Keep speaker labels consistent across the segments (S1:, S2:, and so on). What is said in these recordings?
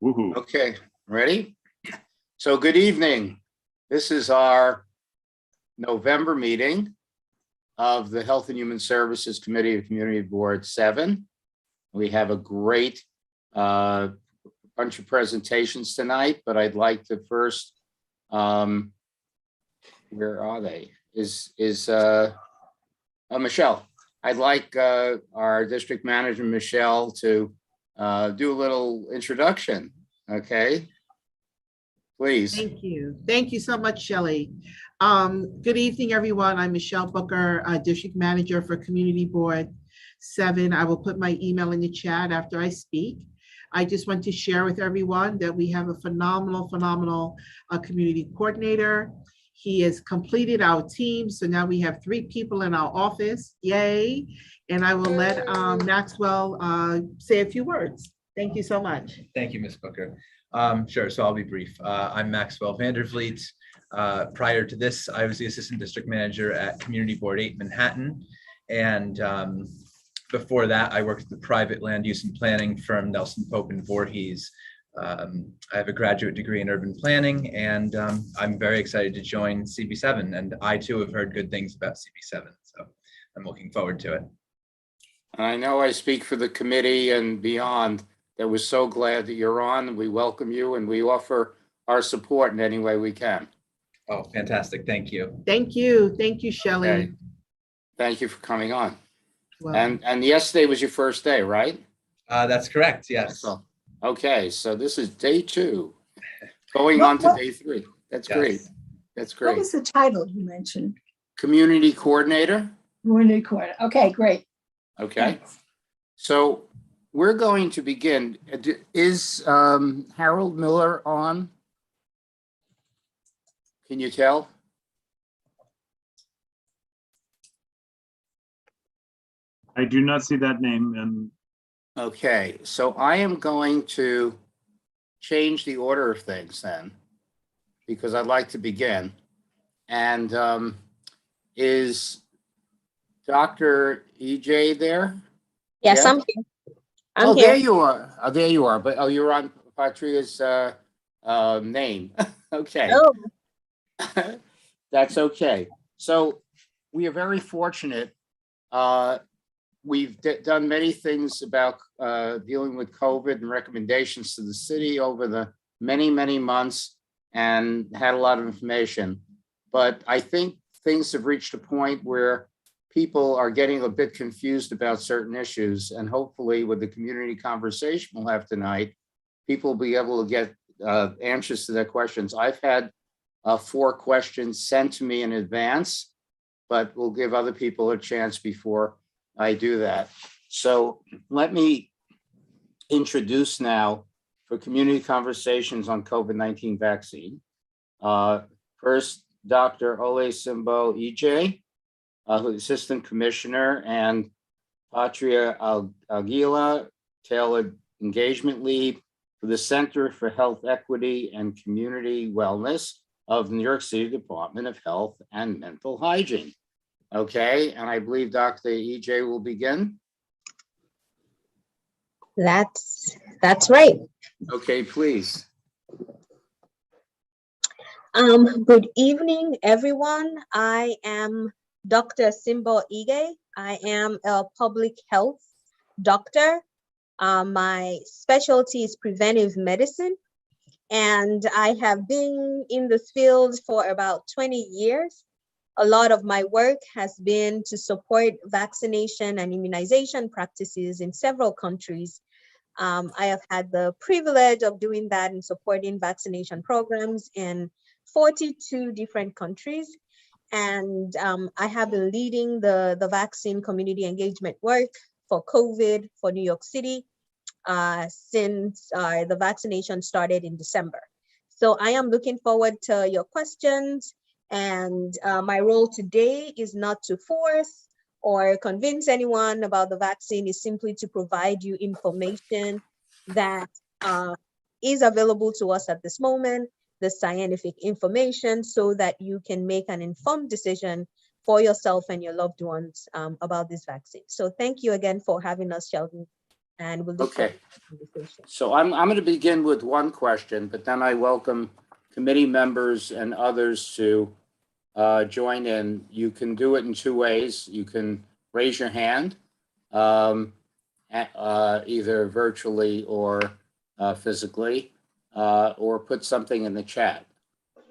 S1: Woohoo.
S2: Okay, ready? So good evening. This is our November meeting of the Health and Human Services Committee of Community Board 7. We have a great bunch of presentations tonight, but I'd like to first, where are they? Michelle. I'd like our district manager, Michelle, to do a little introduction, okay? Please.
S3: Thank you. Thank you so much, Shelley. Good evening, everyone. I'm Michelle Booker, District Manager for Community Board 7. I will put my email in the chat after I speak. I just want to share with everyone that we have a phenomenal community coordinator. He has completed our team, so now we have 3 people in our office. Yay. And I will let Maxwell say a few words. Thank you so much.
S4: Thank you, Ms. Booker. Sure, so I'll be brief. I'm Maxwell Vanderfleet. Prior to this, I was the Assistant District Manager at Community Board 8 Manhattan. And before that, I worked at the private land use and planning firm Nelson Pope and Voorhees. I have a graduate degree in urban planning, and I'm very excited to join CB7. And I too have heard good things about CB7, so I'm looking forward to it.
S2: I know I speak for the committee and beyond that we're so glad that you're on. We welcome you and we offer our support in any way we can.
S4: Oh, fantastic. Thank you.
S3: Thank you. Thank you, Shelley.
S2: Okay. Thank you for coming on.
S3: Well,
S2: And yesterday was your first day, right?
S4: That's correct, yes.
S2: Okay, so this is day 2, going on to day 3. That's
S4: Yes.
S2: great. That's
S5: What
S2: great.
S5: was the title you mentioned?
S2: Community coordinator.
S5: Community coordinator. Okay, great.
S2: Okay,
S5: Thanks.
S2: so we're going to begin. Is Harold Miller on? Can you tell?
S1: I do not see that name, and
S2: Okay, so I am going to change the order of things then, because I'd like to begin. And is Dr. EJ there?
S6: Yes,
S2: Yeah?
S6: I'm here. I'm
S2: Oh,
S6: here.
S2: there you are. Oh, there you are. But you're on Patria's name. Okay.
S6: Oh,
S2: That's okay. So we are very fortunate. We've done many things about dealing with COVID and recommendations to the city over the many months and had a lot of information. But I think things have reached a point where people are getting a bit confused about certain issues. And hopefully with the community conversation we'll have tonight, people will be able to get answers to their questions. I've had 4 questions sent to me in advance, but we'll give other people a chance before I do that. So let me introduce now for community conversations on COVID-19 vaccine. First, Dr. Olesimbo EJ, who's Assistant Commissioner, and Patria Aguila, Tailored Engagement Lead for the Center for Health Equity and Community Wellness of New York City Department of Health and Mental Hygiene. Okay, and I believe Dr. EJ will begin.
S6: that's right.
S2: Okay, please.
S6: Good evening, everyone. I am Dr. Simbo Ige. I am a public health doctor. My specialty is preventive medicine, and I have been in this field for about 20 years. A lot of my work has been to support vaccination and immunization practices in several countries. I have had the privilege of doing that and supporting vaccination programs in 42 different countries. And I have been leading the vaccine community engagement work for COVID for New York City since the vaccination started in December. So I am looking forward to your questions. And my role today is not to force or convince anyone about the vaccine, is simply to provide you information that is available to us at this moment, the scientific information, so that you can make an informed decision for yourself and your loved ones about this vaccine. So thank you again for having us, Sheldon. and we'll discuss the conversation.
S2: So I'm going to begin with one question, but then I welcome committee members and others to join in. You can do it in two ways. You can raise your hand, either virtually or physically, or put something in the chat.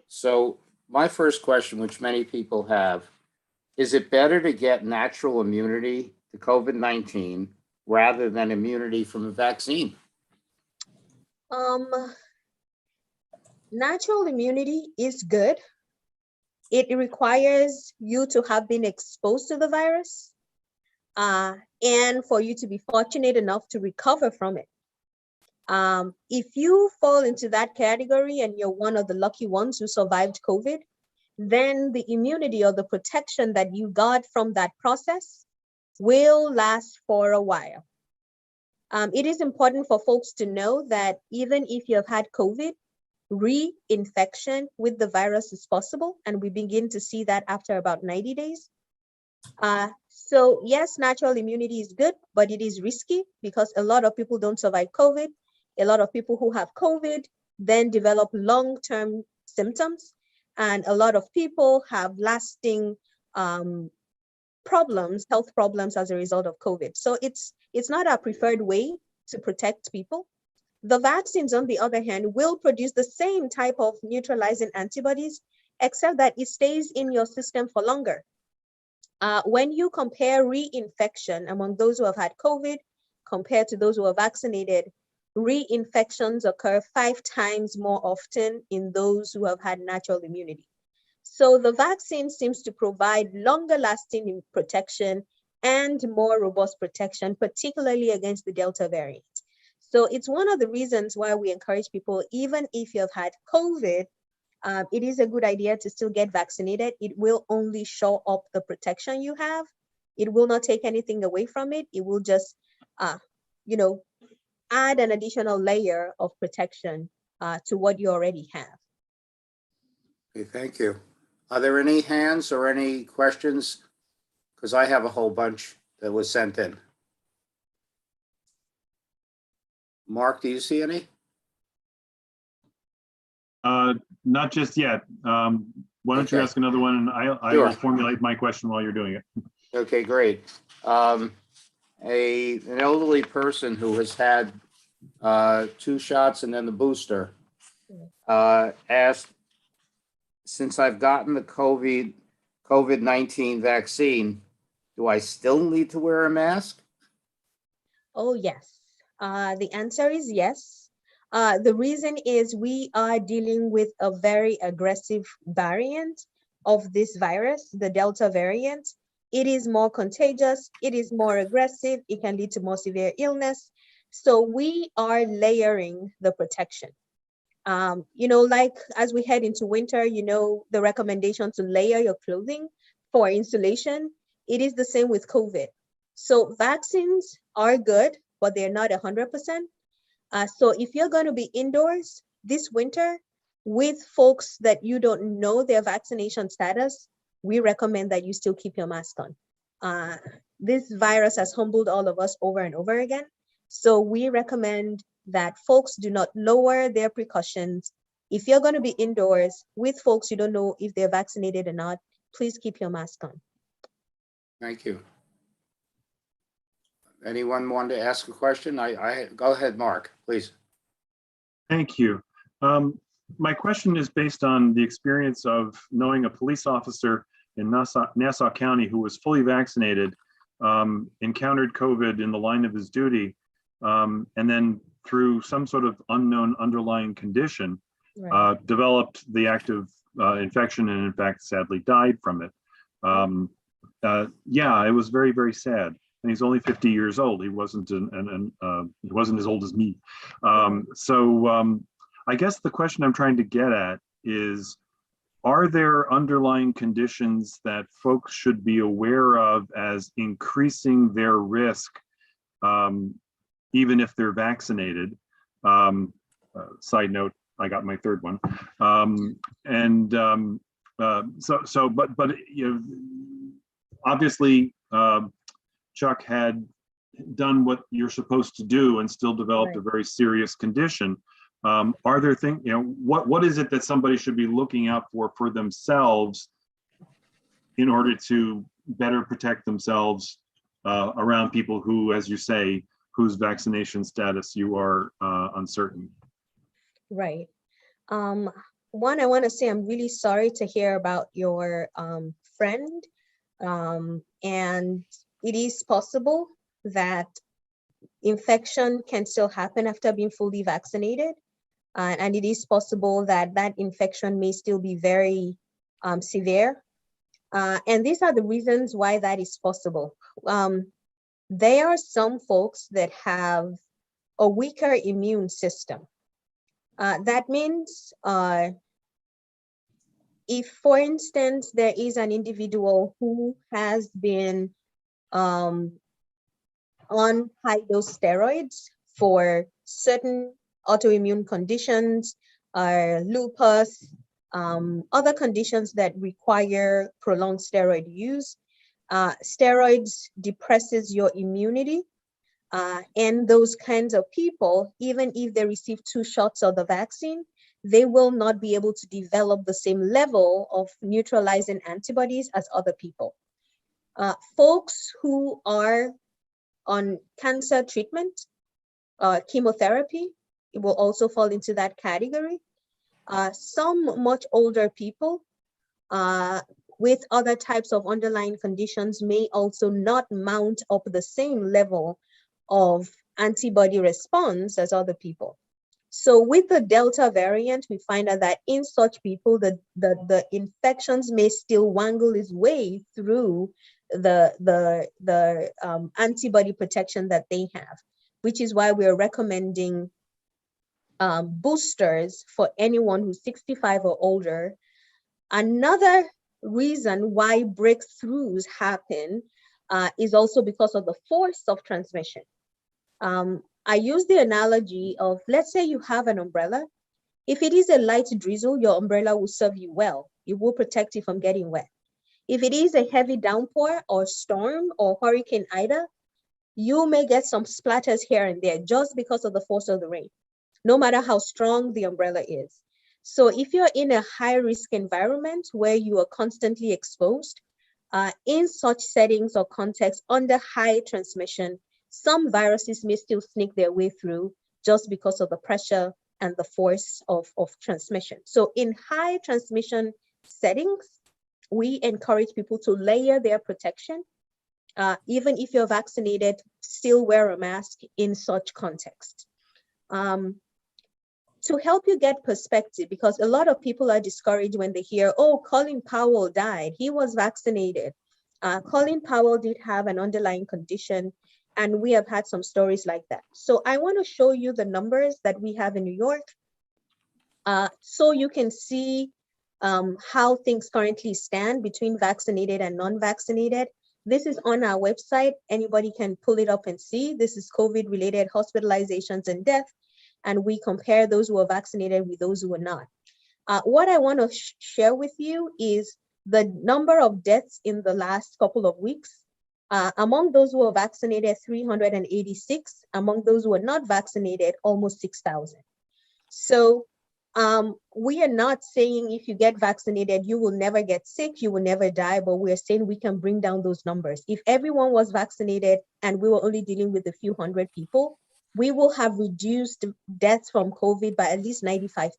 S2: So my first question, which many people have, is it better to get natural immunity to COVID-19 rather than immunity from a vaccine?
S6: Natural immunity is good. It requires you to have been exposed to the virus and for you to be fortunate enough to recover from it. If you fall into that category and you're one of the lucky ones who survived COVID, then the immunity or the protection that you got from that process will last for a while. It is important for folks to know that even if you have had COVID, reinfection with the virus is possible, and we begin to see that after about 90 days. So yes, natural immunity is good, but it is risky because a lot of people don't survive COVID. A lot of people who have COVID then develop long-term symptoms, and a lot of people have lasting problems, health problems as a result of COVID. So it's not our preferred way to protect people. The vaccines, on the other hand, will produce the same type of neutralizing antibodies, except that it stays in your system for longer. When you compare reinfection among those who have had COVID compared to those who are vaccinated, reinfections occur 5 times more often in those who have had natural immunity. So the vaccine seems to provide longer lasting protection and more robust protection, particularly against the Delta variant. So it's one of the reasons why we encourage people, even if you've had COVID, it is a good idea to still get vaccinated. It will only show up the protection you have. It will not take anything away from it. It will just, add an additional layer of protection to what you already have.
S2: Okay, thank you. Are there any hands or any questions? Because I have a whole bunch that was sent in. Mark, do you see any?
S1: Not just yet. Why don't you ask another one, and I
S2: Sure.
S1: will formulate my question while you're doing it.
S2: Okay, great. An elderly person who has had 2 shots and then the booster asked, since I've gotten the COVID-19 vaccine, do I still need to wear a mask?
S6: Oh, yes. The answer is yes. The reason is we are dealing with a very aggressive variant of this virus, the Delta variant. It is more contagious, it is more aggressive, it can lead to more severe illness. So we are layering the protection. Like as we head into winter, the recommendation to layer your clothing for insulation, it is the same with COVID. So vaccines are good, but they're not 100%. So if you're going to be indoors this winter with folks that you don't know their vaccination status, we recommend that you still keep your mask on. This virus has humbled all of us over and over again. So we recommend that folks do not lower their precautions. If you're going to be indoors with folks you don't know if they're vaccinated or not, please keep your mask on.
S2: Thank you. Anyone want to ask a question? Go ahead, Mark, please.
S1: Thank you. My question is based on the experience of knowing a police officer in Nassau County who was fully vaccinated, encountered COVID in the line of his duty, and then through some sort of unknown underlying condition, developed the active infection and in fact sadly died from it. It was very, very sad. And he's only 50 years old. He wasn't he wasn't as old as me. I guess the question I'm trying to get at is, are there underlying conditions that folks should be aware of as increasing their risk, even if they're vaccinated? Side note, I got my 3rd one. But obviously, Chuck had done what you're supposed to do and still developed a very serious condition. Are there things, what is it that somebody should be looking out for themselves in order to better protect themselves around people who, as you say, whose vaccination status you are uncertain?
S6: Right. One, I want to say I'm really sorry to hear about your friend. And it is possible that infection can still happen after being fully vaccinated. And it is possible that that infection may still be very severe. And these are the reasons why that is possible. There are some folks that have a weaker immune system. That means if, for instance, there is an individual who has been on high-dose steroids for certain autoimmune conditions, lupus, other conditions that require prolonged steroid use. Steroids depresses your immunity, and those kinds of people, even if they receive 2 shots of the vaccine, they will not be able to develop the same level of neutralizing antibodies as other people. Folks who are on cancer treatment, chemotherapy, it will also fall into that category. Some much older people with other types of underlying conditions may also not mount up the same level of antibody response as other people. So with the Delta variant, we find out that in such people, the infections may still wangle its way through the antibody protection that they have, which is why we're recommending boosters for anyone who's 65 or older. Another reason why breakthroughs happen is also because of the force of transmission. I use the analogy of, let's say you have an umbrella. If it is a light drizzle, your umbrella will serve you well. It will protect you from getting wet. If it is a heavy downpour or storm or Hurricane Ida, you may get some splatters here and there just because of the force of the rain, no matter how strong the umbrella is. So if you're in a high-risk environment where you are constantly exposed, in such settings or contexts under high transmission, some viruses may still sneak their way through just because of the pressure and the force of transmission. So in high transmission settings, we encourage people to layer their protection. Even if you're vaccinated, still wear a mask in such context. To help you get perspective, because a lot of people are discouraged when they hear, oh, Colin Powell died, he was vaccinated. Colin Powell did have an underlying condition, and we have had some stories like that. So I want to show you the numbers that we have in New York, so you can see how things currently stand between vaccinated and non-vaccinated. This is on our website. Anybody can pull it up and see. This is COVID-related hospitalizations and death, and we compare those who are vaccinated with those who are not. What I want to share with you is the number of deaths in the last couple of weeks. Among those who are vaccinated, 386. Among those who are not vaccinated, almost 6,000. So we are not saying if you get vaccinated, you will never get sick, you will never die, but we're saying we can bring down those numbers. If everyone was vaccinated and we were only dealing with a few hundred people, we will have reduced deaths from COVID by at least 95%.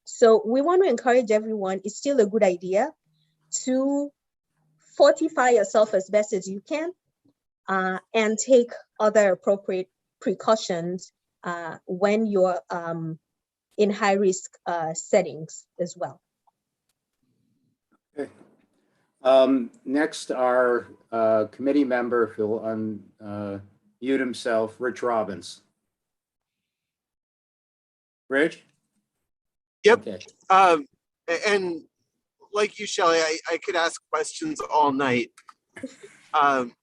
S6: So we want to encourage everyone, it's still a good idea to fortify yourself as best as you can and take other appropriate precautions when you're in high risk settings as well.
S2: Okay. Next, our committee member who will unmute himself, Rich Robbins. Rich?
S7: Yep.
S2: Okay.
S7: And like you, Shelley, I could ask questions all night. And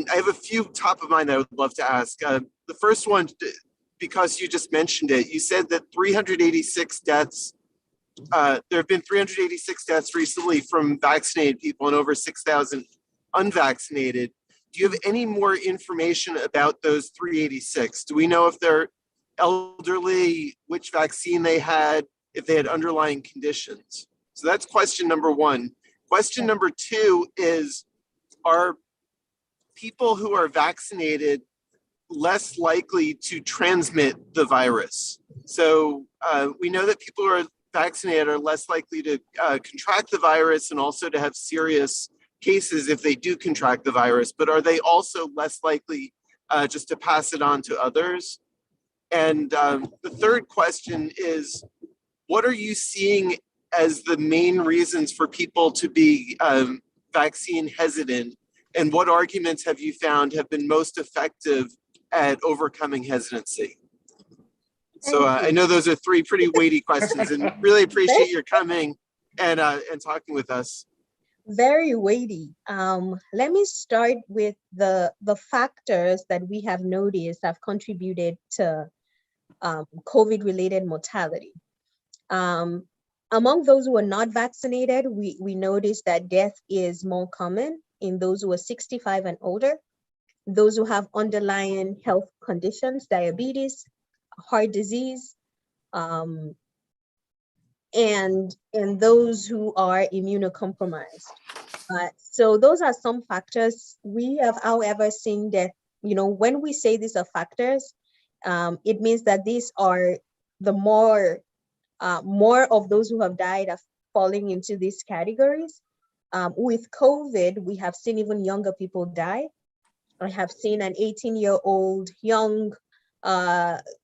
S7: I have a few top of mind I would love to ask. The first one, because you just mentioned it, you said that 386 deaths, there have been 386 deaths recently from vaccinated people and over 6,000 unvaccinated. do you have any more information about those 386? Do we know if they're elderly, which vaccine they had, if they had underlying conditions? So that's question number one. Question number two is, are people who are vaccinated less likely to transmit the virus? So we know that people who are vaccinated are less likely to contract the virus and also to have serious cases if they do contract the virus, but are they also less likely just to pass it on to others? And the third question is, what are you seeing as the main reasons for people to be vaccine hesitant? And what arguments have you found have been most effective at overcoming hesitancy? So I know those are three pretty weighty questions, and really appreciate your coming and talking with us.
S6: Very weighty. Let me start with the factors that we have noticed have contributed to COVID-related mortality. Among those who are not vaccinated, we noticed that death is more common in those who are 65 and older, those who have underlying health conditions, diabetes, heart disease, and those who are immunocompromised. So those are some factors. We have, however, seen that, when we say these are factors, it means that these are the more of those who have died are falling into these categories. With COVID, we have seen even younger people die. I have seen an 18-year-old young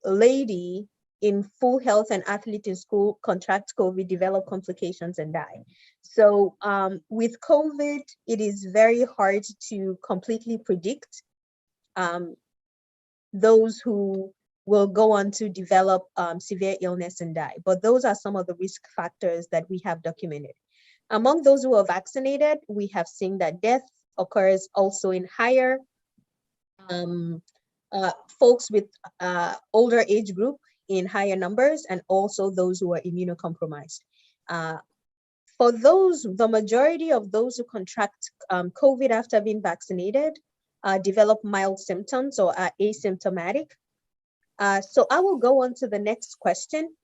S6: lady in full health and athlete in school contract COVID, develop complications and die. So with COVID, it is very hard to completely predict those who will go on to develop severe illness and die. But those are some of the risk factors that we have documented. Among those who are vaccinated, we have seen that death occurs also in higher folks with older age group in higher numbers, and also those who are immunocompromised. For those, the majority of those who contract COVID after being vaccinated develop mild symptoms or are asymptomatic. So I will go on to the next question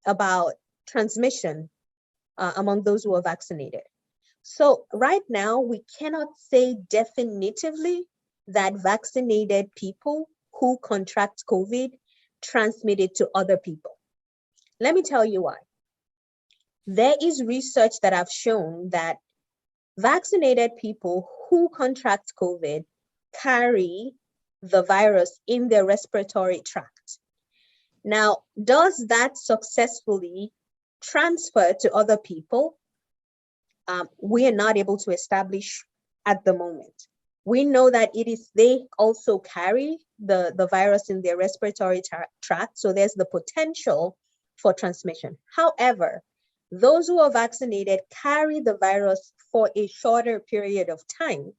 S6: about transmission among those who are vaccinated. So right now, we cannot say definitively that vaccinated people who contract COVID transmit it to other people. Let me tell you why. There is research that have shown that vaccinated people who contract COVID carry the virus in their respiratory tract. Now, does that successfully transfer to other people? We are not able to establish at the moment. We know that they also carry the virus in their respiratory tract, so there's the potential for transmission. However, those who are vaccinated carry the virus for a shorter period of time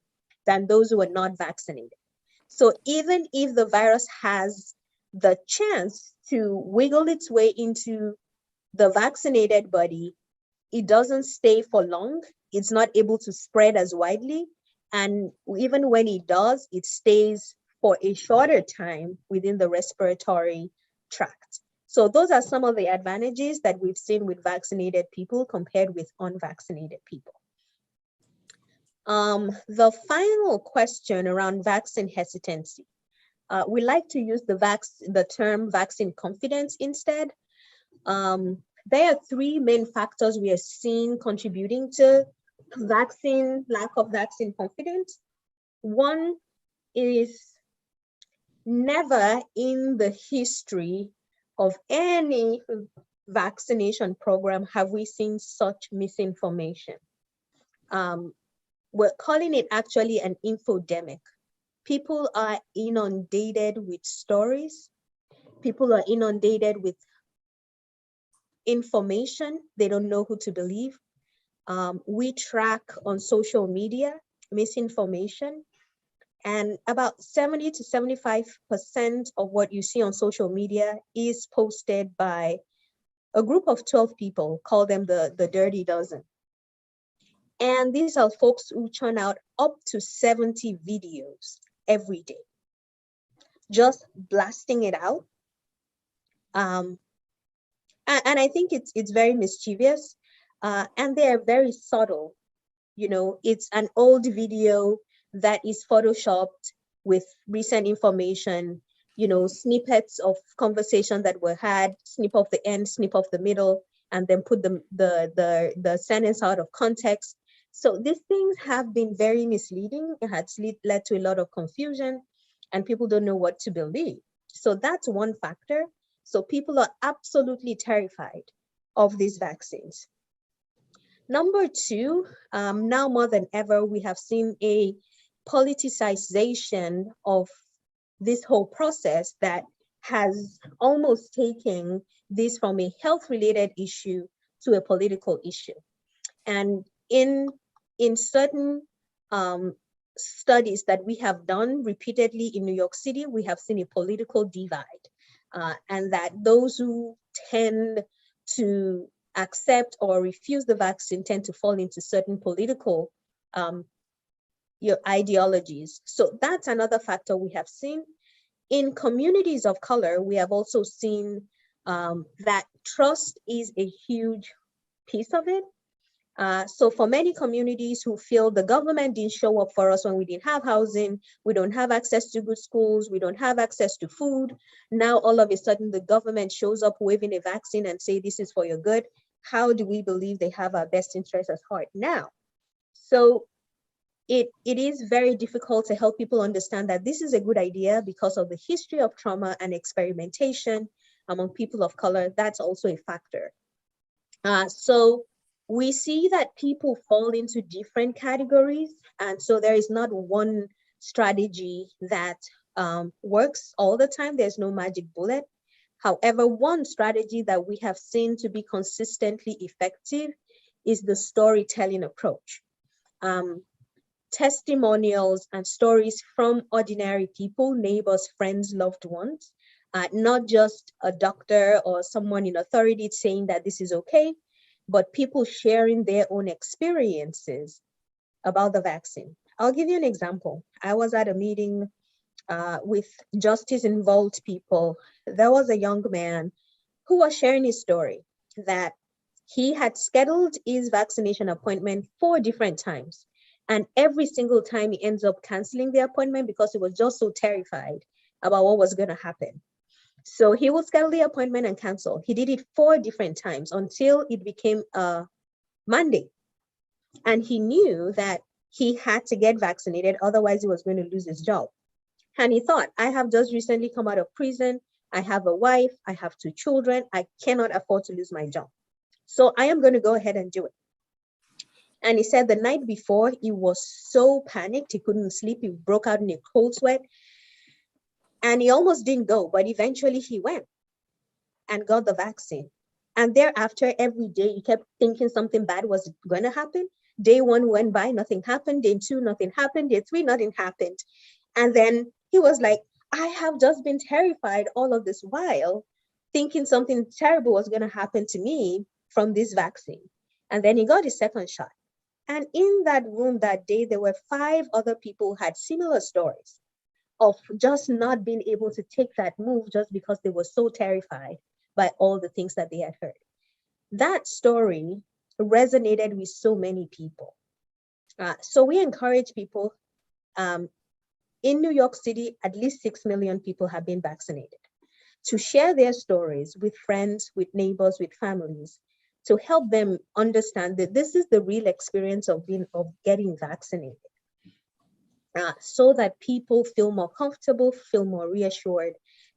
S6: than those who are not vaccinated. So even if the virus has the chance to wiggle its way into the vaccinated body, it doesn't stay for long. It's not able to spread as widely. And even when it does, it stays for a shorter time within the respiratory tract. So those are some of the advantages that we've seen with vaccinated people compared with unvaccinated people. The final question around vaccine hesitancy. We like to use the term vaccine confidence instead. There are three main factors we are seeing contributing to lack of vaccine confidence. One is, never in the history of any vaccination program have we seen such misinformation. We're calling it actually an infodemic. People are inundated with stories. People are inundated with information. They don't know who to believe. We track on social media misinformation, and about 70 to 75% of what you see on social media is posted by a group of 12 people, call them the Dirty Dozen. And these are folks who churn out up to 70 videos every day, just blasting it out. And I think it's very mischievous, and they are very subtle. You know, it's an old video that is photoshopped with recent information, you know, snippets of conversation that were had, snip off the end, snip off the middle, and then put the sentence out of context. So these things have been very misleading. It has led to a lot of confusion, and people don't know what to believe. So that's one factor. So people are absolutely terrified of these vaccines. Number two, now more than ever, we have seen a politicization of this whole process that has almost taken this from a health-related issue to a political issue. And in certain studies that we have done repeatedly in New York City, we have seen a political divide, and that those who tend to accept or refuse the vaccine tend to fall into certain political ideologies. So that's another factor we have seen. In communities of color, we have also seen that trust is a huge piece of it. So for many communities who feel the government didn't show up for us when we didn't have housing, we don't have access to good schools, we don't have access to food. Now, all of a sudden, the government shows up waving a vaccine and say, this is for your good. How do we believe they have our best interests at heart now? So it is very difficult to help people understand that this is a good idea because of the history of trauma and experimentation among people of color. That's also a factor. So we see that people fall into different categories. And so there is not one strategy that works all the time. There's no magic bullet. However, one strategy that we have seen to be consistently effective is the storytelling approach. Testimonials and stories from ordinary people, neighbors, friends, loved ones, not just a doctor or someone in authority saying that this is okay, but people sharing their own experiences about the vaccine. I'll give you an example. I was at a meeting with justice-involved people. There was a young man who was sharing his story that he had scheduled his vaccination appointment 4 different times. And every single time he ends up canceling the appointment because he was just so terrified about what was going to happen. So he would schedule the appointment and cancel. He did it 4 different times until it became a Monday. And he knew that he had to get vaccinated, otherwise he was going to lose his job. And he thought, I have just recently come out of prison. I have a wife, I have 2 children. I cannot afford to lose my job. So I am going to go ahead and do it. And he said the night before, he was so panicked, he couldn't sleep. He broke out in a cold sweat. And he almost didn't go, but eventually he went and got the vaccine. And thereafter, every day, he kept thinking something bad was going to happen. Day 1 went by, nothing happened. Day 2, nothing happened. Day 3, nothing happened. And then he was like, I have just been terrified all of this while, thinking something terrible was going to happen to me from this vaccine. And then he got his second shot. And in that room that day, there were 5 other people who had similar stories of just not being able to take that move just because they were so terrified by all the things that they had heard. That story resonated with so many people. So we encourage people. In New York City, at least 6 million people have been vaccinated, to share their stories with friends, with neighbors, with families, to help them understand that this is the real experience of getting vaccinated. So that people feel more comfortable, feel more reassured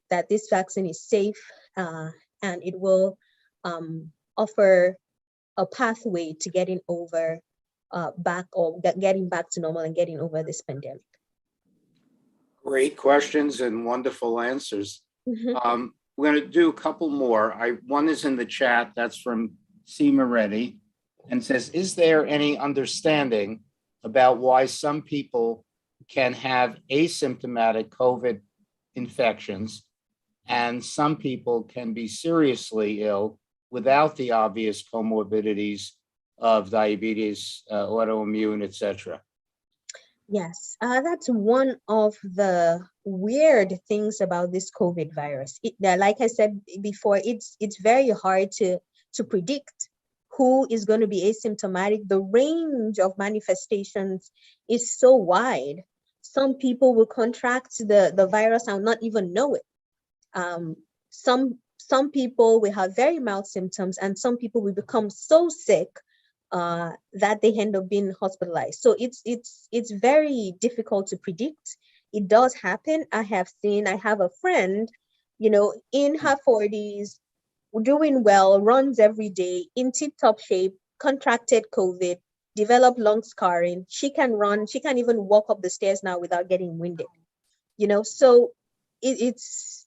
S6: that this vaccine is safe, and it will offer a pathway to getting over getting back to normal and getting over this pandemic.
S2: Great questions and wonderful answers.
S6: Mm-hmm.
S2: We're going to do a couple more. One is in the chat. That's from C. Moretti, and says, is there any understanding about why some people can have asymptomatic COVID infections and some people can be seriously ill without the obvious comorbidities of diabetes, autoimmune, etc.?
S6: Yes, that's one of the weird things about this COVID virus. Like I said before, it's very hard to predict who is going to be asymptomatic. The range of manifestations is so wide. Some people will contract the virus and not even know it. Some people will have very mild symptoms, and some people will become so sick that they end up being hospitalized. So it's very difficult to predict. It does happen. I have a friend, in her 40s, doing well, runs every day, in tip-top shape, contracted COVID, developed lung scarring. She can run, she can even walk up the stairs now without getting winded. So it's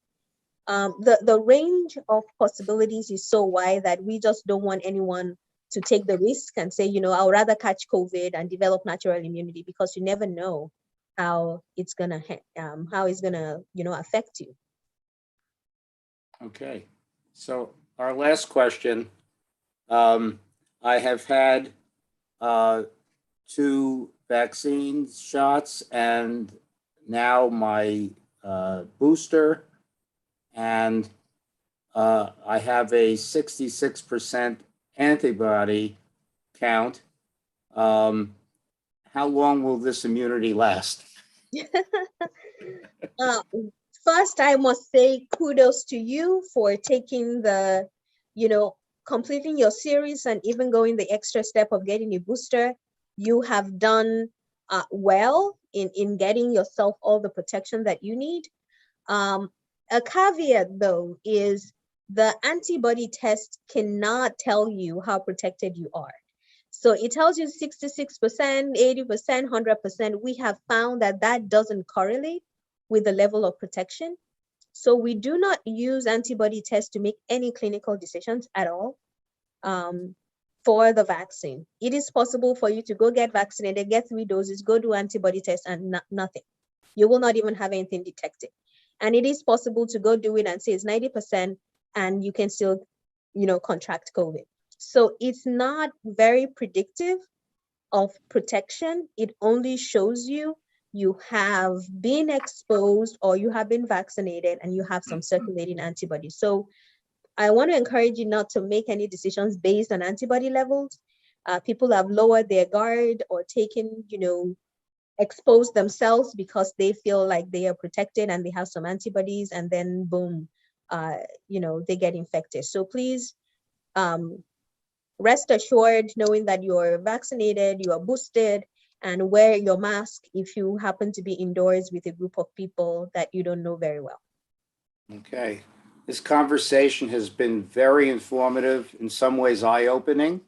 S6: the range of possibilities is so wide that we just don't want anyone to take the risk and say, I'll rather catch COVID and develop natural immunity, because you never know how it's gonna affect you.
S2: Okay, so our last question. I have had 2 vaccine shots and now my booster, and I have a 66% antibody count. How long will this immunity last?
S6: First, I must say kudos to you for taking completing your series and even going the extra step of getting a booster. You have done well in getting yourself all the protection that you need. A caveat, though, is the antibody test cannot tell you how protected you are. So it tells you 66%, 80%, 100%. We have found that doesn't correlate with the level of protection. So we do not use antibody tests to make any clinical decisions at all for the vaccine. It is possible for you to go get vaccinated, get 3 doses, go do antibody tests, and nothing. You will not even have anything detected. And it is possible to go do it and say it's 90% and you can still, contract COVID. So it's not very predictive of protection. It only shows you have been exposed or you have been vaccinated and you have some circulating antibodies. So I want to encourage you not to make any decisions based on antibody levels. People have lowered their guard or taken, exposed themselves because they feel like they are protected and they have some antibodies, and then boom, they get infected. So please rest assured knowing that you're vaccinated, you are boosted, and wear your mask if you happen to be indoors with a group of people that you don't know very well.
S2: Okay. This conversation has been very informative, in some ways eye-opening,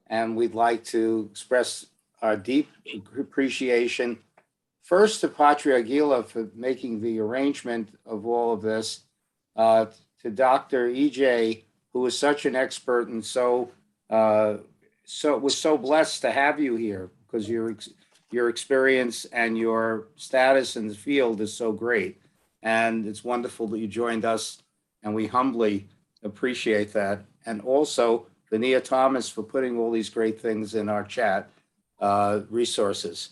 S2: and we'd like to express our deep appreciation first to Patria Aguila for making the arrangement of all of this, to Dr. EJ, who is such an expert and was so blessed to have you here, because your experience and your status in the field is so great. And it's wonderful that you joined us, and we humbly appreciate that. And also Vania Thomas for putting all these great things in our chat resources.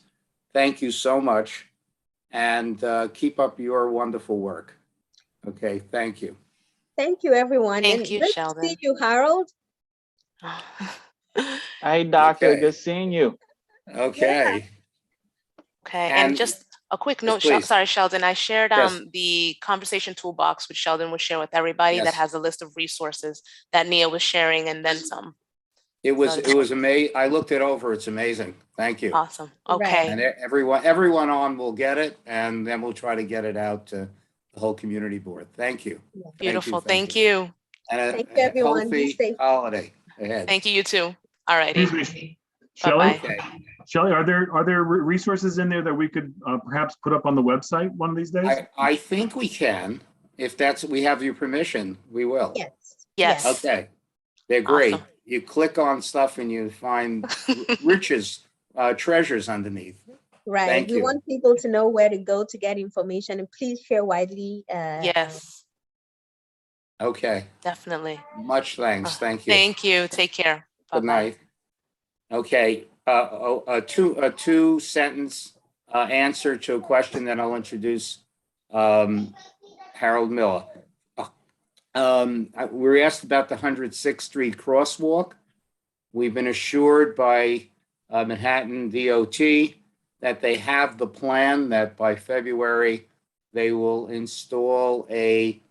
S2: Thank you so much, and keep up your wonderful work. Okay, thank you.
S6: Thank you, everyone.
S8: Thank you,
S6: great
S8: Sheldon.
S6: to see you, Harold.
S9: Hi, doctor.
S2: Okay.
S9: Good seeing you.
S2: Okay.
S8: Okay,
S2: And-
S8: and just a quick
S2: Yes,
S8: note,
S2: please.
S8: sorry, Sheldon, I shared
S2: Yes.
S8: the conversation toolbox, which Sheldon would share with everybody,
S2: Yes.
S8: that has a list of resources that Nia was sharing, and then some.
S2: It was amazing. I looked it over. It's amazing. Thank you.
S8: Awesome.
S6: Right.
S8: Okay.
S2: And everyone on will get it, and then we'll try to get it out to the whole community board. Thank you.
S8: Beautiful. Thank you.
S2: And
S6: Thank you, everyone. Be
S2: healthy
S6: safe.
S2: holiday ahead.
S8: Thank you, you too. All righty.
S1: Excuse me, Shelley?
S8: Bye-bye.
S2: Okay.
S1: Shelley, are there resources in there that we could perhaps put up on the website one of these days?
S2: I think we can. If we have your permission, we will.
S6: Yes.
S8: Yes.
S2: Okay. They're great.
S8: Awesome.
S2: You click on stuff and you find treasures underneath.
S6: Right.
S2: Thank
S6: We
S2: you.
S6: want people to know where to go to get information, and please share widely.
S8: Yes,
S2: Okay.
S8: definitely.
S2: Much thanks. Thank you.
S8: Thank you. Take care.
S2: Good
S8: Bye-bye.
S2: night. Okay. A two sentence answer to a question that I'll introduce Harold Miller. We were asked about the 106th Street crosswalk. We've been assured by Manhattan DOT that they have the plan, that by February they will install a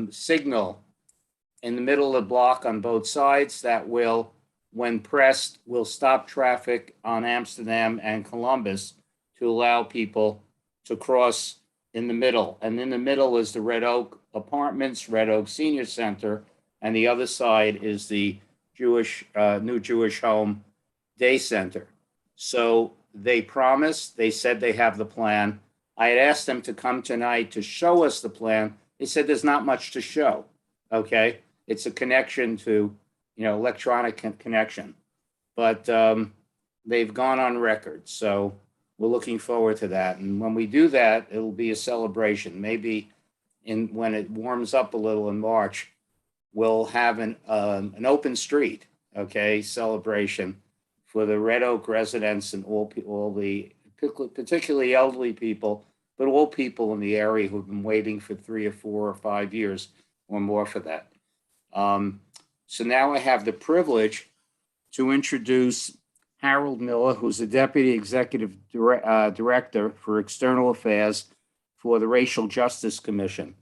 S2: signal in the middle of the block on both sides that will, when pressed, will stop traffic on Amsterdam and Columbus to allow people to cross in the middle. And in the middle is the Red Oak Apartments, Red Oak Senior Center, and the other side is the New Jewish Home Day Center. So they promised, they said they have the plan. I had asked them to come tonight to show us the plan. They said there's not much to show, okay? It's a connection to, electronic connection. But they've gone on record, so we're looking forward to that. And when we do that, it'll be a celebration. Maybe when it warms up a little in March, we'll have an open street, okay, celebration for the Red Oak residents and all the particularly elderly people, but all people in the area who've been waiting for 3 or 4 or 5 years or more for that. So now I have the privilege to introduce Harold Miller, who's the Deputy Executive Director for External Affairs for the Racial Justice Commission.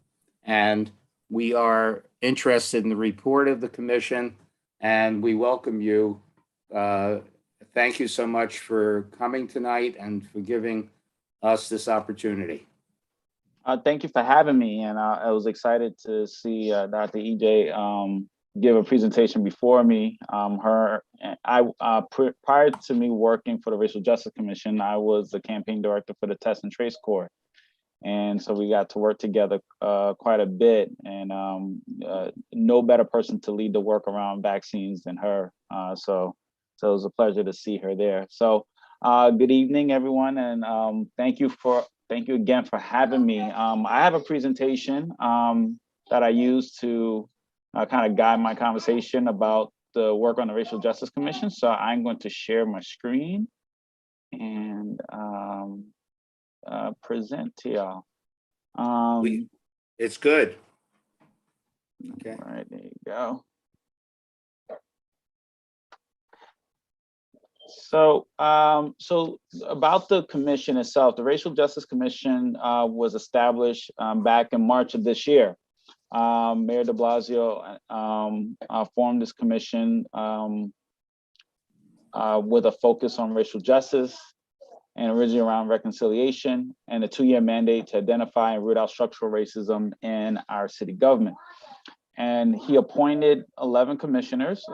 S2: And we are interested in the report of the commission, and we welcome you. Thank you so much for coming tonight and for giving us this opportunity.
S9: Thank you for having me, and I was excited to see Dr. EJ give a presentation before me. Prior to me working for the Racial Justice Commission, I was the campaign director for the Test and Trace Corps, and so we got to work together quite a bit. And no better person to lead the work around vaccines than her. So it was a pleasure to see her there. So good evening, everyone, and thank you again for having me. I have a presentation that I use to kind of guide my conversation about the work on the Racial Justice Commission. So I'm going to share my screen and present to y'all.
S2: It's good. Okay.
S9: All right, there you go. So, about the commission itself, the Racial Justice Commission was established back in March of this year. Mayor DeLazzero formed this commission with a focus on racial justice and originally around reconciliation, and a 2-year mandate to identify and root out structural racism in our city government. And he appointed 11 commissioners,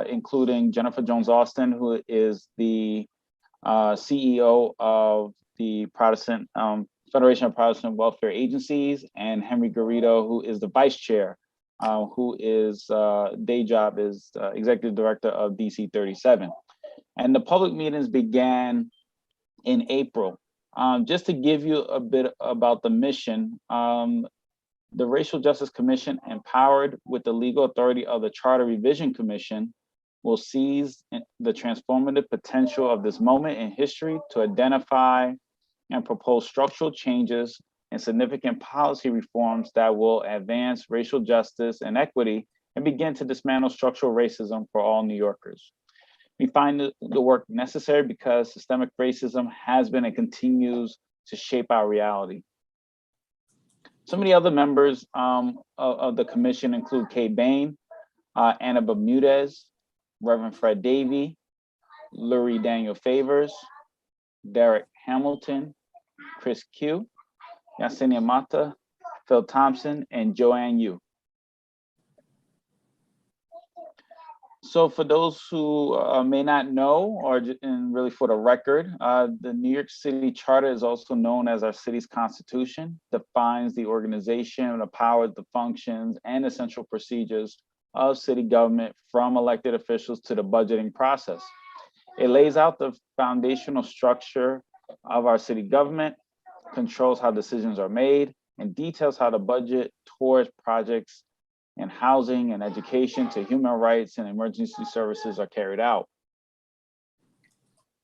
S9: including Jennifer Jones-Austin, who is the CEO of the Protestant Federation of Protestant Welfare Agencies, and Henry Garrido, who is the vice chair, who is day job is executive director of DC 37. And the public meetings began in April. Just to give you a bit about the mission, the Racial Justice Commission, empowered with the legal authority of the Charter Revision Commission, will seize the transformative potential of this moment in history to identify and propose structural changes and significant policy reforms that will advance racial justice and equity and begin to dismantle structural racism for all New Yorkers. We find the work necessary because systemic racism has been and continues to shape our reality. Some of the other members of the commission include Kay Bain, Anna Bermudez, Reverend Fred Davey, Lurie Daniel Favors, Derek Hamilton, Chris Q, Yesenia Mata, Phil Thompson, and Joanne Yu. So for those who may not know, and really for the record, the New York City Charter is also known as our city's constitution, defines the organization, the powers, the functions, and essential procedures of city government, from elected officials to the budgeting process. It lays out the foundational structure of our city government, controls how decisions are made, and details how the budget towards projects and housing and education to human rights and emergency services are carried out.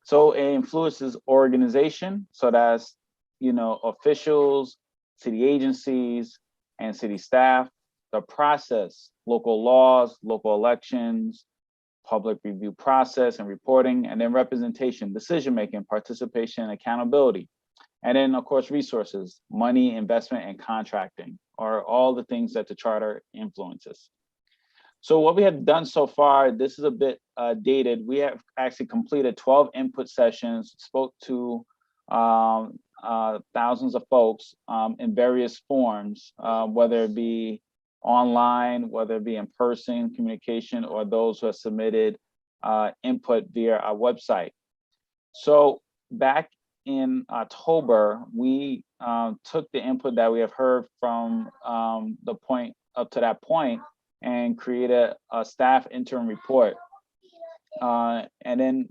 S9: So it influences organization. So that's, officials, city agencies, and city staff, the process, local laws, local elections, public review process and reporting, and then representation, decision-making, participation, and accountability. And then, of course, resources, money, investment, and contracting are all the things that the charter influences. So what we have done so far, this is a bit dated. We have actually completed 12 input sessions, spoke to thousands of folks in various forms, whether it be online, whether it be in person communication, or those who have submitted input via our website. So back in October, we took the input that we have heard from the point up to that point and created a staff interim report. And then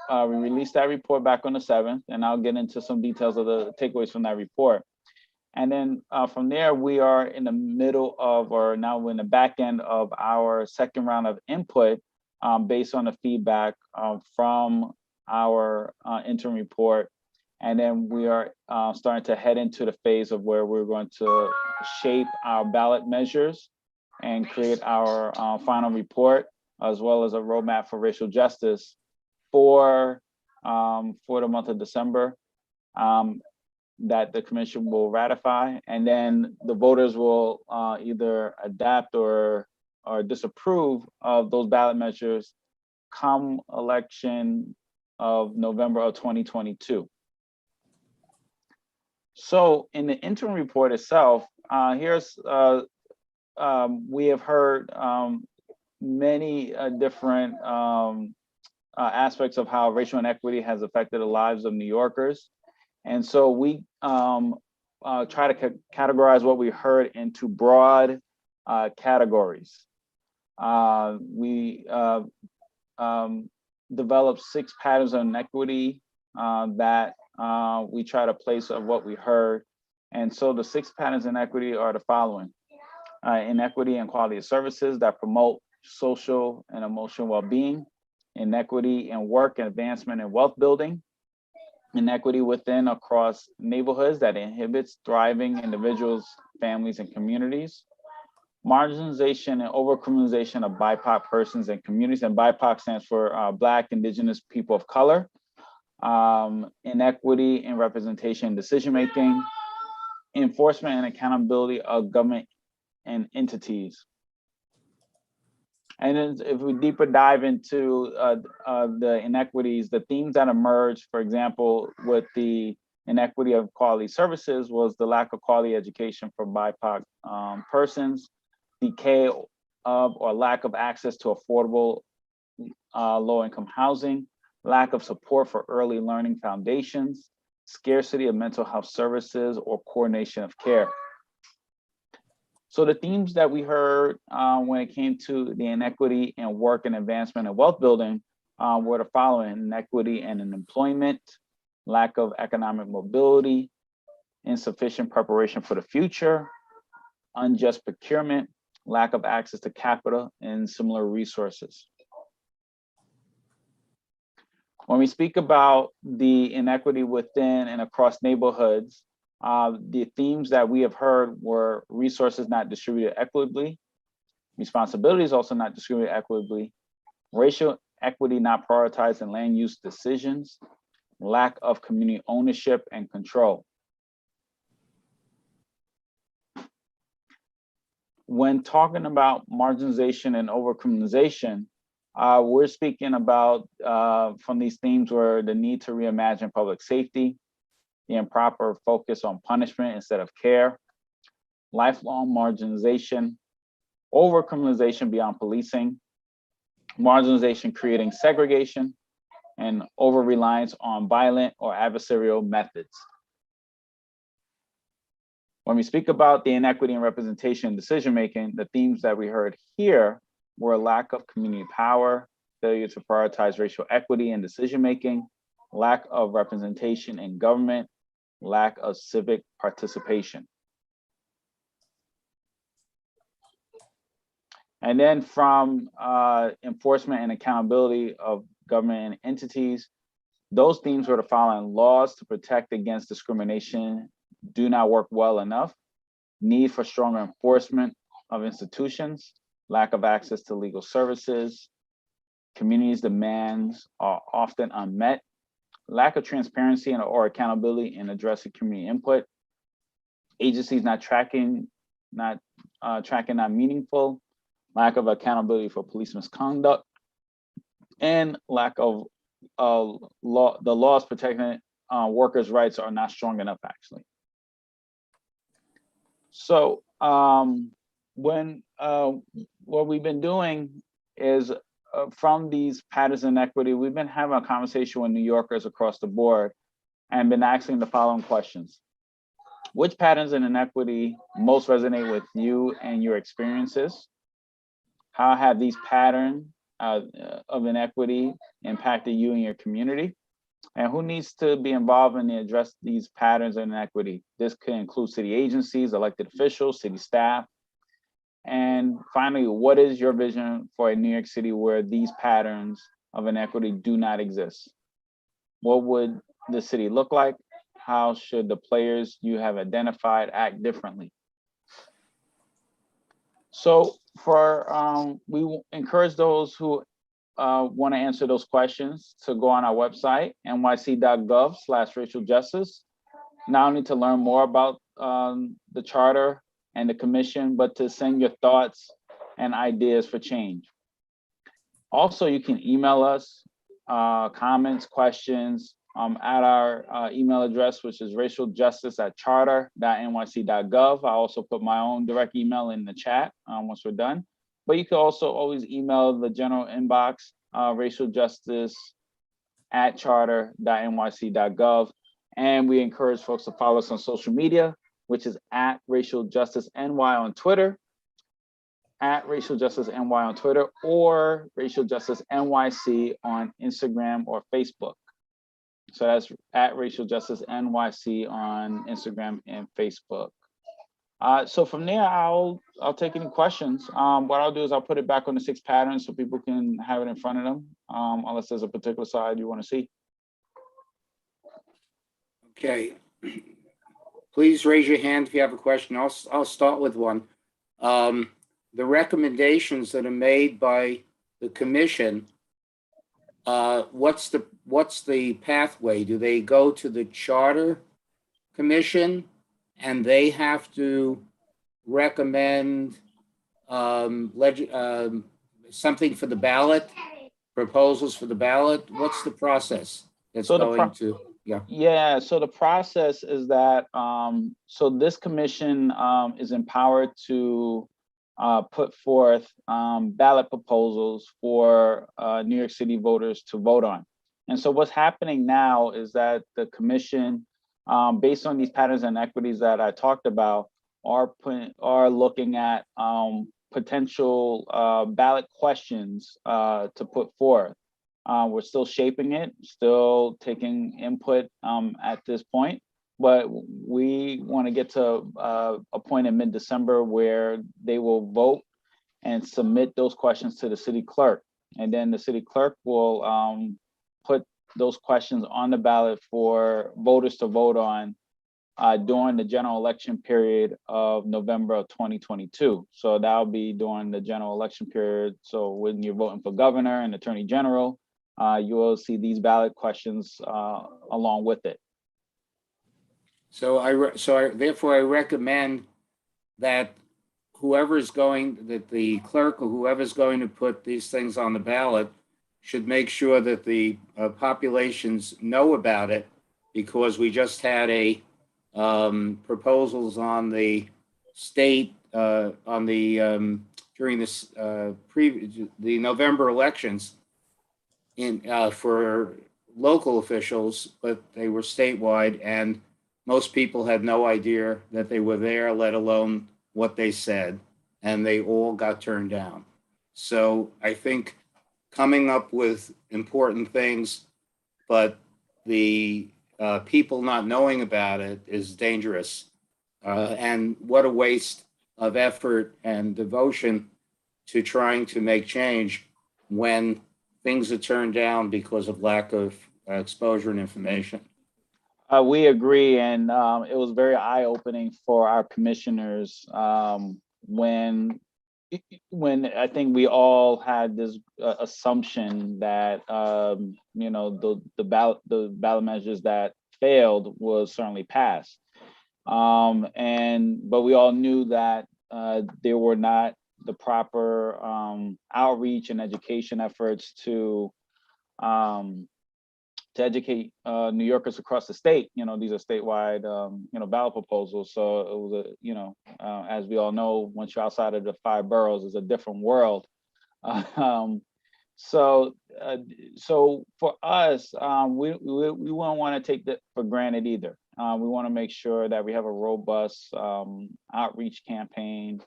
S9: we released that report back on the 7th, and I'll get into some details of the takeaways from that report. And then from there, we are in the middle of, or now we're in the back end of our second round of input based on the feedback from our interim report. And then we are starting to head into the phase of where we're going to shape our ballot measures and create our final report, as well as a roadmap for racial justice for the month of December that the commission will ratify. And then the voters will either adapt or disapprove of those ballot measures come election of November of 2022. So in the interim report itself, we have heard many different aspects of how racial inequity has affected the lives of New Yorkers. And so we try to categorize what we heard into broad categories. We developed 6 patterns of inequity that we try to place of what we heard. And so the 6 patterns of inequity are the following. Inequity in quality of services that promote social and emotional well-being, inequity in work and advancement and wealth building, inequity within across neighborhoods that inhibits thriving individuals, families, and communities, marginalization and overcriminalization of BIPOC persons and communities, and BIPOC stands for Black, Indigenous, people of color, inequity in representation and decision-making, enforcement and accountability of government and entities. And then if we deeper dive into the inequities, the themes that emerged, for example, with the inequity of quality services was the lack of quality education for BIPOC persons, decay of or lack of access to affordable low-income housing, lack of support for early learning foundations, scarcity of mental health services, or coordination of care. So the themes that we heard when it came to the inequity in work and advancement and wealth building were the following: inequity in employment, lack of economic mobility, insufficient preparation for the future, unjust procurement, lack of access to capital and similar resources. When we speak about the inequity within and across neighborhoods, the themes that we have heard were resources not distributed equitably, responsibilities also not distributed equitably, racial equity not prioritized in land use decisions, lack of community ownership and control. When talking about marginalization and overcriminalization, we're speaking about from these themes were the need to reimagine public safety, the improper focus on punishment instead of care, lifelong marginalization, overcriminalization beyond policing, marginalization creating segregation, and over-reliance on violent or adversarial methods. When we speak about the inequity in representation and decision-making, the themes that we heard here were a lack of community power, failure to prioritize racial equity in decision-making, lack of representation in government, lack of civic participation. And then from enforcement and accountability of government entities, Those themes were the following: laws to protect against discrimination do not work well enough, need for stronger enforcement of institutions, lack of access to legal services, communities' demands are often unmet, lack of transparency or accountability in addressing community input, agencies not meaningful, lack of accountability for police misconduct, and lack of the laws protecting workers' rights are not strong enough, actually. So what we've been doing is from these patterns of inequity, we've been having a conversation with New Yorkers across the board and been asking the following questions. Which patterns of inequity most resonate with you and your experiences? How have these patterns of inequity impacted you and your community? And who needs to be involved in address these patterns of inequity? This could include city agencies, elected officials, city staff. And finally, what is your vision for a New York City where these patterns of inequity do not exist? What would the city look like? How should the players you have identified act differently? So we encourage those who want to answer those questions to go on our website, nyc.gov/racial justice, not only to learn more about the charter and the commission, but to send your thoughts and ideas for change. Also, you can email us comments, questions at our email address, which is racialjustice@charter.nyc.gov. I also put my own direct email in the chat once we're done. But you can also always email the general inbox, racialjustice@charter.nyc.gov. And we encourage folks to follow us on social media, which is @racialjusticeNY on Twitter, @racialjusticeNY on Twitter, or racialjusticeNYC on Instagram or Facebook. So that's @racialjusticeNYC on Instagram and Facebook. So from there, I'll take any questions. What I'll do is I'll put it back on the 6 patterns so people can have it in front of them, unless there's a particular side you want to see.
S2: Okay. Please raise your hand if you have a question. I'll start with one. The recommendations that are made by the commission, what's the pathway? Do they go to the charter commission and they have to recommend something for the ballot, proposals for the ballot? What's the process that's going to?
S9: Yeah, so the process is that, so this commission is empowered to put forth ballot proposals for New York City voters to vote on. And so what's happening now is that the commission, based on these patterns and equities that I talked about, are looking at potential ballot questions to put forth. We're still shaping it, still taking input at this point, but we want to get to a point in mid-December where they will vote and submit those questions to the city clerk. And then the city clerk will put those questions on the ballot for voters to vote on during the general election period of November of 2022. So that'll be during the general election period. So when you're voting for governor and attorney general, you will see these ballot questions along with it.
S2: So therefore I recommend that the clerk or whoever's going to put these things on the ballot should make sure that the populations know about it, because we just had proposals on the state during the November elections for local officials, but they were statewide, and most people had no idea that they were there, let alone what they said, and they all got turned down. So I think coming up with important things, but the people not knowing about it is dangerous. And what a waste of effort and devotion to trying to make change when things are turned down because of lack of exposure and information.
S9: We agree, and it was very eye-opening for our commissioners when I think we all had this assumption that you know, the ballot measures that failed was certainly passed, but we all knew that there were not the proper outreach and education efforts to educate New Yorkers across the state. You know, these are statewide, you know, ballot proposals. So it was a, you know, as we all know, once you're outside of the 5 boroughs, it's a different world. So for us, we won't want to take that for granted either. We want to make sure that we have a robust outreach campaign,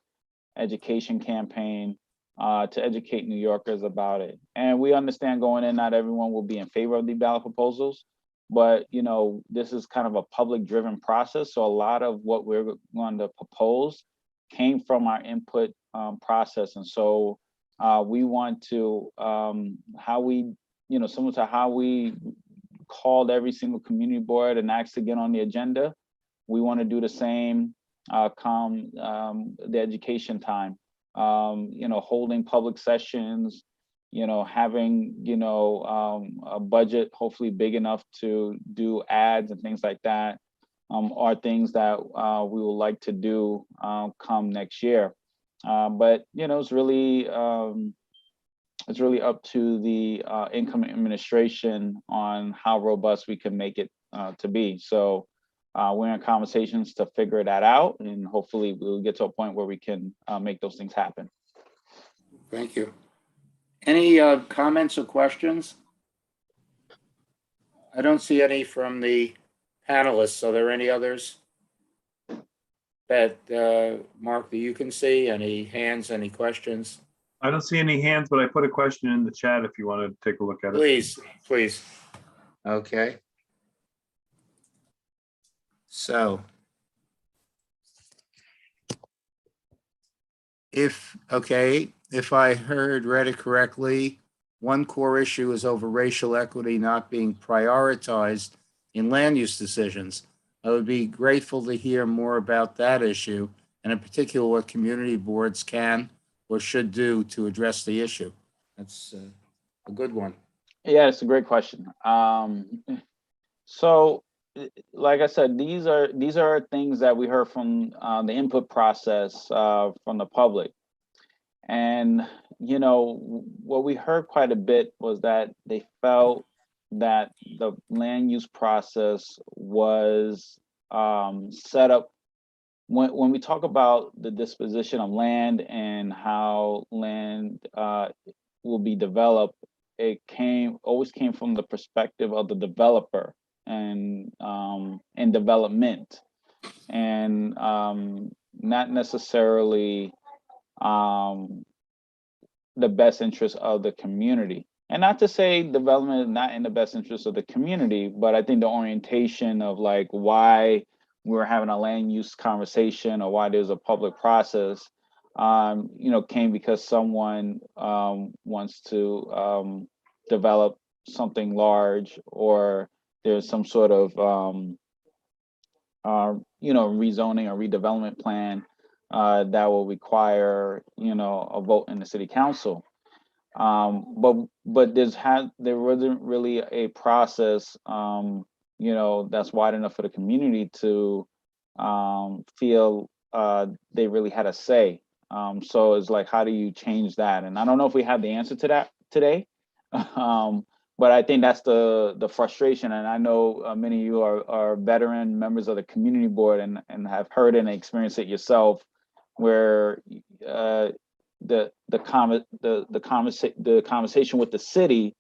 S9: education campaign, to educate New Yorkers about it. And we understand going in, not everyone will be in favor of the ballot proposals, but you know, this is kind of a public driven process. So a lot of what we're going to propose came from our input process. And so we want to, how we, you know, similar to how we called every single community board and asked to get on the agenda, we want to do the same come the education time. You know, holding public sessions, you know, having, you know, a budget hopefully big enough to do ads and things like that are things that we would like to do come next year. But, you know, it's really up to the incoming administration on how robust we can make it to be. So we're in conversations to figure that out, and hopefully we'll get to a point where we can make those things happen.
S2: Thank you. Any comments or questions? I don't see any from the panelists. Are there any others that, Mark, that you can see? Any hands, any questions?
S1: I don't see any hands, but I put a question in the chat if you want to take a look at it.
S2: Please, please. Okay. So if I read it correctly, one core issue is over racial equity not being prioritized in land use decisions. I would be grateful to hear more about that issue, and in particular what community boards can or should do to address the issue. That's a good one.
S9: Yeah, it's a great question. So like I said, these are things that we heard from the input process from the public. And, you know, what we heard quite a bit was that they felt that the land use process was set up. When we talk about the disposition of land and how land will be developed, it always came from the perspective of the developer and development, and not necessarily the best interest of the community. And not to say development is not in the best interest of the community, but I think the orientation of like why we're having a land use conversation or why there's a public process, you know, came because someone wants to develop something large, or there's some sort of you know, rezoning or redevelopment plan that will require, you know, a vote in the city council. But there wasn't really a process, you know, that's wide enough for the community to feel they really had a say. So it's like, how do you change that? And I don't know if we have the answer to that today. But I think that's the frustration. And I know many of you are veteran members of the community board and have heard and experienced it yourself, where the conversation with the city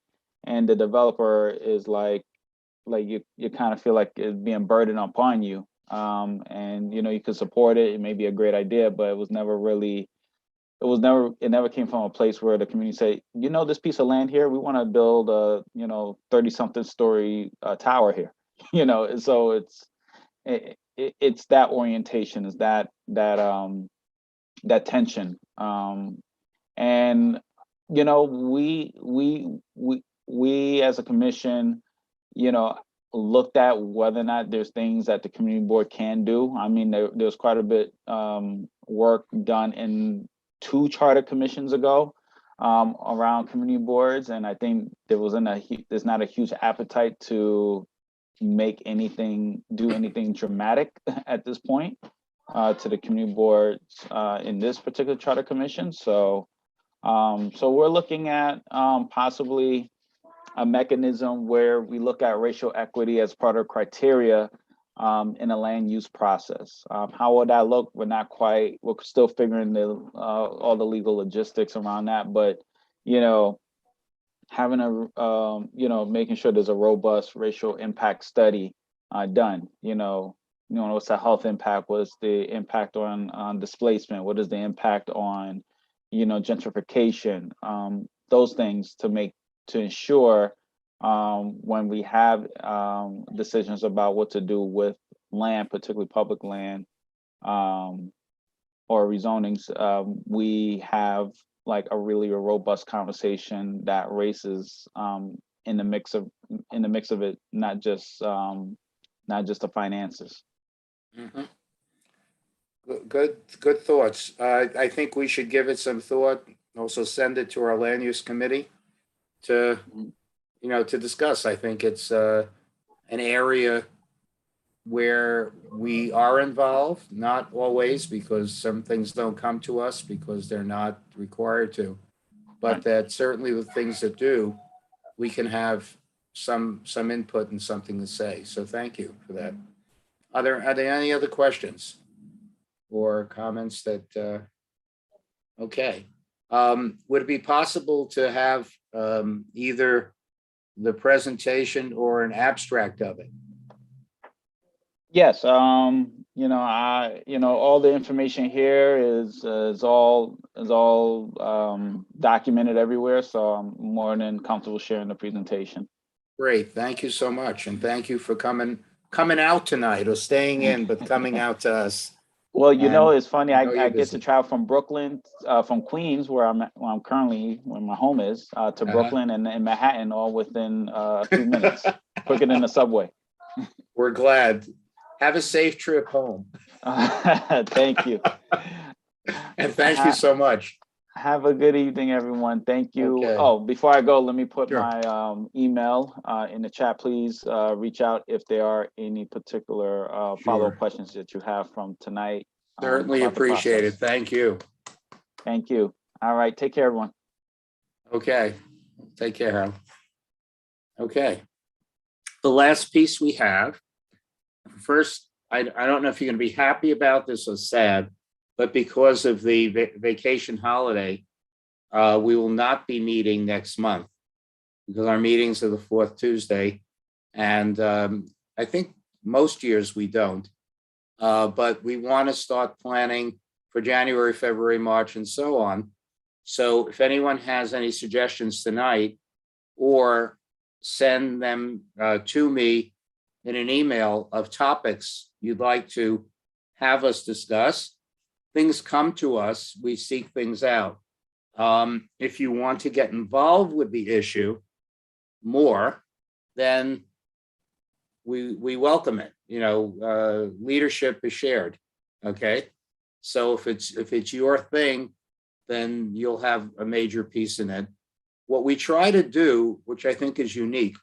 S9: and the developer is like you kind of feel like it's being burdened upon you. And you know, you could support it. It may be a great idea, but it never came from a place where the community say, you know, this piece of land here, we want to build a, you know, 30-something story tower here. You know, so it's that orientation, is that tension. And you know, we as a commission, looked at whether or not there's things that the community board can do. I mean, there's quite a bit work done in 2 charter commissions ago around community boards, and I think there's not a huge appetite to do anything dramatic at this point to the community boards in this particular charter commission. So we're looking at possibly a mechanism where we look at racial equity as part of criteria in a land use process. How would that look? We're still figuring all the legal logistics around that, but having making sure there's a robust racial impact study done. What's the health impact? What's the impact on displacement? What is the impact on gentrification? Those things to ensure when we have decisions about what to do with land, particularly public land or rezonings, we have like a robust conversation that race in the mix of it, not just the finances.
S2: Mm-hmm. Good thoughts. I think we should give it some thought. Also send it to our land use committee to discuss. I think it's an area where we are involved, not always, because some things don't come to us because they're not required to, but that certainly the things that do, we can have some input and something to say. So thank you for that. Are there any other questions or comments that, okay. Would it be possible to have either the presentation or an abstract of it?
S9: Yes, all the information here is all documented everywhere, so I'm more than comfortable sharing the presentation.
S2: Great, thank you so much, and thank you for coming out tonight, or staying in but coming out to us.
S9: Well, it's funny. I get to travel from Brooklyn, from Queens, where my home is, to Brooklyn and Manhattan, all within a few minutes, quicker than the subway.
S2: We're glad. Have a safe trip home.
S9: Thank you.
S2: And thank you so much.
S9: Have a good evening, everyone. Thank you.
S2: Okay.
S9: Oh, before I go, let me put
S2: Sure.
S9: my email in the chat. Please reach out if there are any particular follow-up questions that you have from tonight.
S2: Certainly
S9: about the
S2: appreciate it.
S9: process.
S2: Thank you.
S9: Thank you. All right. Take care, everyone.
S2: Okay. Take care, Harold. Okay. The last piece we have, first, I don't know if you're going to be happy about this or sad, but because of the vacation holiday, we will not be meeting next month because our meetings are the 4th Tuesday. And I think most years we don't, but we want to start planning for January, February, March, and so on. So if anyone has any suggestions tonight, or send them to me in an email of topics you'd like to have us discuss. Things come to us, we seek things out. If you want to get involved with the issue more, then we welcome it. Leadership is shared. Okay, so if it's your thing, then you'll have a major piece in it. What we try to do, which I think is unique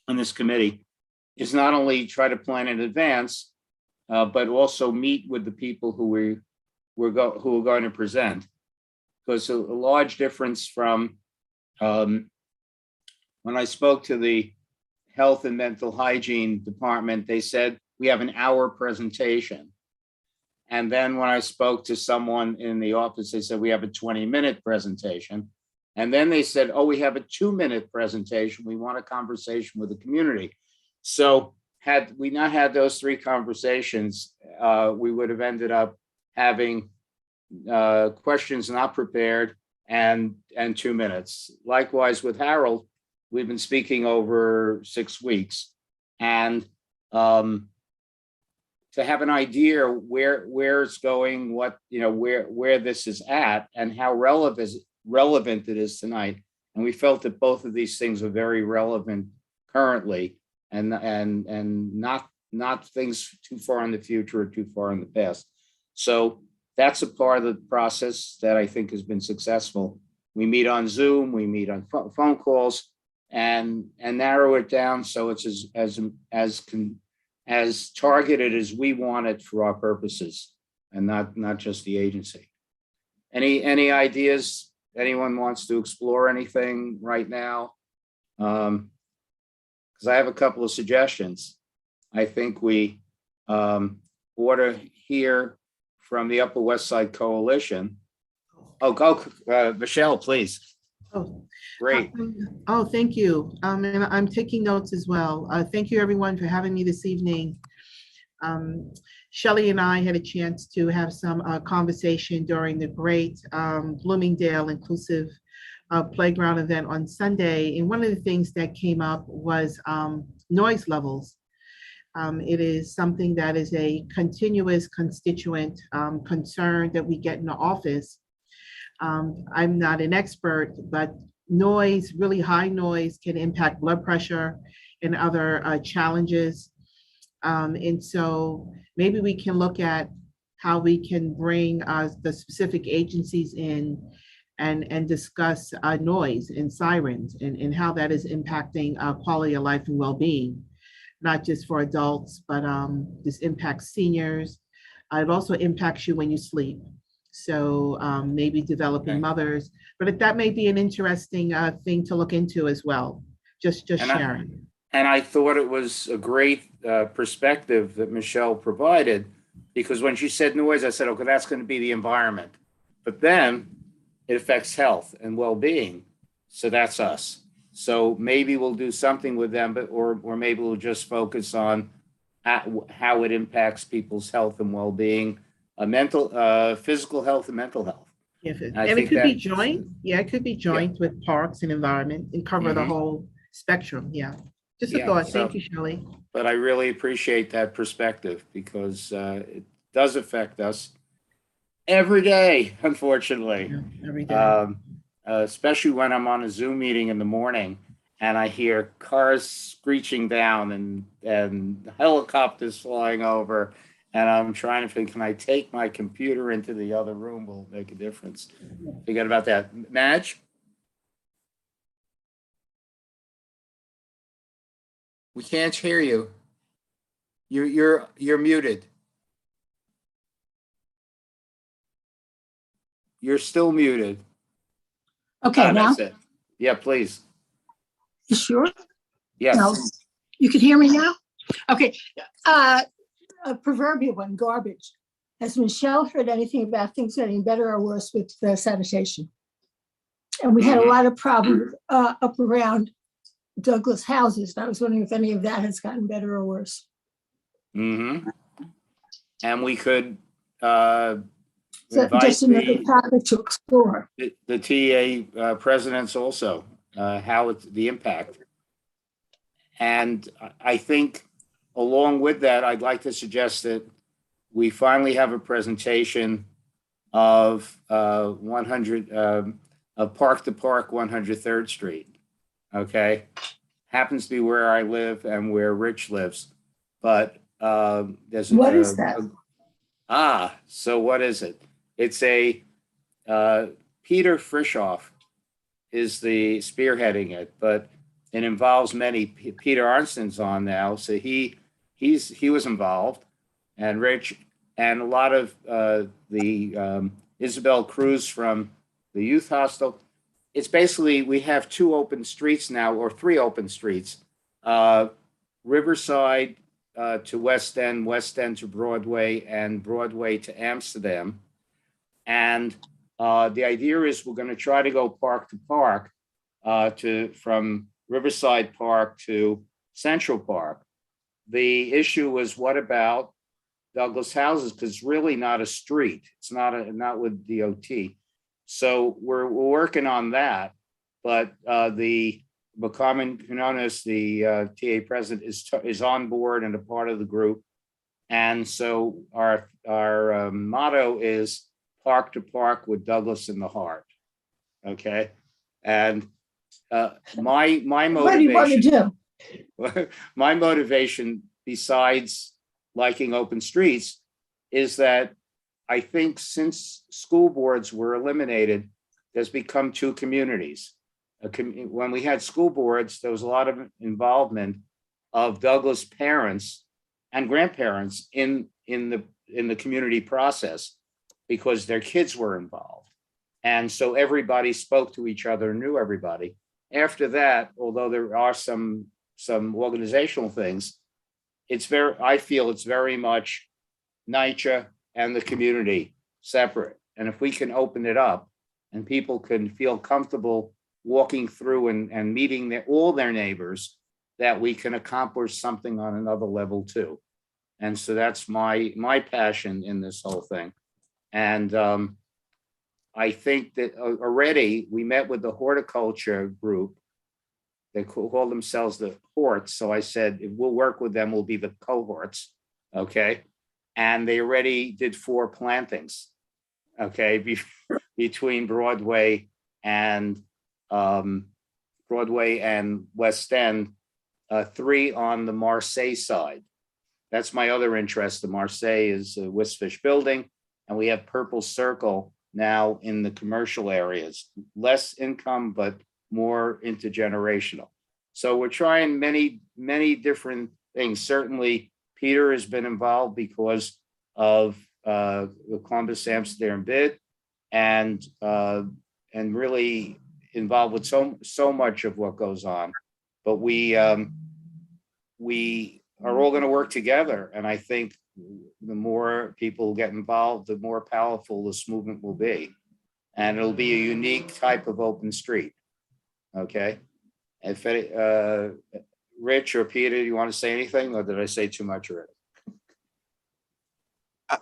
S2: in this committee, is not only try to plan in advance, but also meet with the people who are going to present. Because a large difference from when I spoke to the Health and Mental Hygiene Department, they said we have an hour presentation. And then when I spoke to someone in the office, they said we have a 20-minute presentation. And then they said, oh, we have a 2-minute presentation. We want a conversation with the community. So had we not had those 3 conversations, we would have ended up having questions not prepared and 2 minutes. Likewise with Harold, we've been speaking over 6 weeks. And to have an idea where it's going, what, where this is at, and how relevant it is tonight. And we felt that both of these things are very relevant currently, and not things too far in the future or too far in the past. So that's a part of the process that I think has been successful. We meet on Zoom, we meet on phone calls, and narrow it down so it's as targeted as we want it for our purposes, and not just the agency. Any ideas? Anyone wants to explore anything right now? Because I have a couple of suggestions. I think we ought to hear from the Upper West Side Coalition. Oh, go, Michelle, please.
S3: Oh,
S2: Great.
S3: oh, thank you. And I'm taking notes as well. Thank you, everyone, for having me this evening. Shelley and I had a chance to have some conversation during the great Bloomingdale Inclusive Playground event on Sunday. And one of the things that came up was noise levels. It is something that is a continuous constituent concern that we get in the office. I'm not an expert, but noise, really high noise, can impact blood pressure and other challenges. And so maybe we can look at how we can bring the specific agencies in and discuss noise and sirens and how that is impacting quality of life and well-being, not just for adults, but this impacts seniors. It also impacts you when you sleep. So maybe developing mothers, but that may be an interesting thing to look into as well, just sharing.
S2: And I thought it was a great perspective that Michelle provided, because when she said noise, I said, okay, that's going to be the environment. But then it affects health and well-being. So that's us. So maybe we'll do something with them, but or maybe we'll just focus on how it impacts people's health and well-being, physical health and mental health.
S3: Yeah, and it could be joint. Yeah, it could be joint with parks and environment and cover the whole spectrum. Yeah. Just a thought. Thank you, Shelley.
S2: But I really appreciate that perspective, because it does affect us every day, unfortunately.
S3: Yeah, every day.
S2: Especially when I'm on a Zoom meeting in the morning and I hear cars screeching down and helicopters flying over, and I'm trying to think, can I take my computer into the other room? Will make a difference. Forget about that. Madge? We can't hear you. You're muted. You're still muted.
S5: Okay, now,
S2: That's it. Yeah, please.
S5: you sure?
S2: Yes.
S5: No, you can hear me now? Okay, a proverbial one, garbage. Has Michelle heard anything about things getting better or worse with the sanitation? And we had a lot of problems up around Douglas houses. And I was wondering if any of that has gotten better or worse.
S2: Mm-hmm. And we could
S5: So just another topic to explore.
S2: the TA presidents also, how it's the impact. And I think along with that, I'd like to suggest that we finally have a presentation of 100 of Park to Park 103rd Street. Okay, happens to be where I live and where Rich lives, but there's
S5: what is that?
S2: So what is it? It's a Peter Frishoff is the spearheading it, but it involves many. Peter Arnston's on now, so he was involved, and Rich, and a lot of the Isabel Cruz from the youth hostel. It's basically, we have 2 open streets now, or 3 open streets, Riverside to West End, West End to Broadway, and Broadway to Amsterdam. And the idea is we're going to try to go park to park from Riverside Park to Central Park. The issue was, what about Douglas houses? Because it's really not a street. It's not with DOT. So we're working on that. But the Carmen Quinones, the TA president, is on board and a part of the group. And so our motto is Park to Park with Douglas in the heart. Okay, and my motivation.
S5: What do you want to do?
S2: My motivation, besides liking open streets, is that I think since school boards were eliminated, there's become two communities. When we had school boards, there was a lot of involvement of Douglas parents and grandparents in the community process because their kids were involved. And so everybody spoke to each other, knew everybody. After that, although there are some organizational things, I feel it's very much NYCHA and the community separate. And if we can open it up and people can feel comfortable walking through and meeting all their neighbors, that we can accomplish something on another level too. And so that's my passion in this whole thing. And I think that already we met with the horticulture group. They call themselves the Horts. So I said, if we'll work with them, we'll be the cohorts. Okay. And they already did 4 plantings. Okay. Between Broadway and West End, 3 on the Marseille side. That's my other interest. The Marseille is a Wisfish building, and we have Purple Circle now in the commercial areas. Less income, but more intergenerational. So we're trying many, many different things. Certainly, Peter has been involved because of the Columbus Amsterdam bid, and really involved with so much of what goes on. But we are all going to work together, and I think the more people get involved, the more powerful this movement will be, and it'll be a unique type of open street. Okay, if Rich or Peter, you want to say anything, or did I say too much already?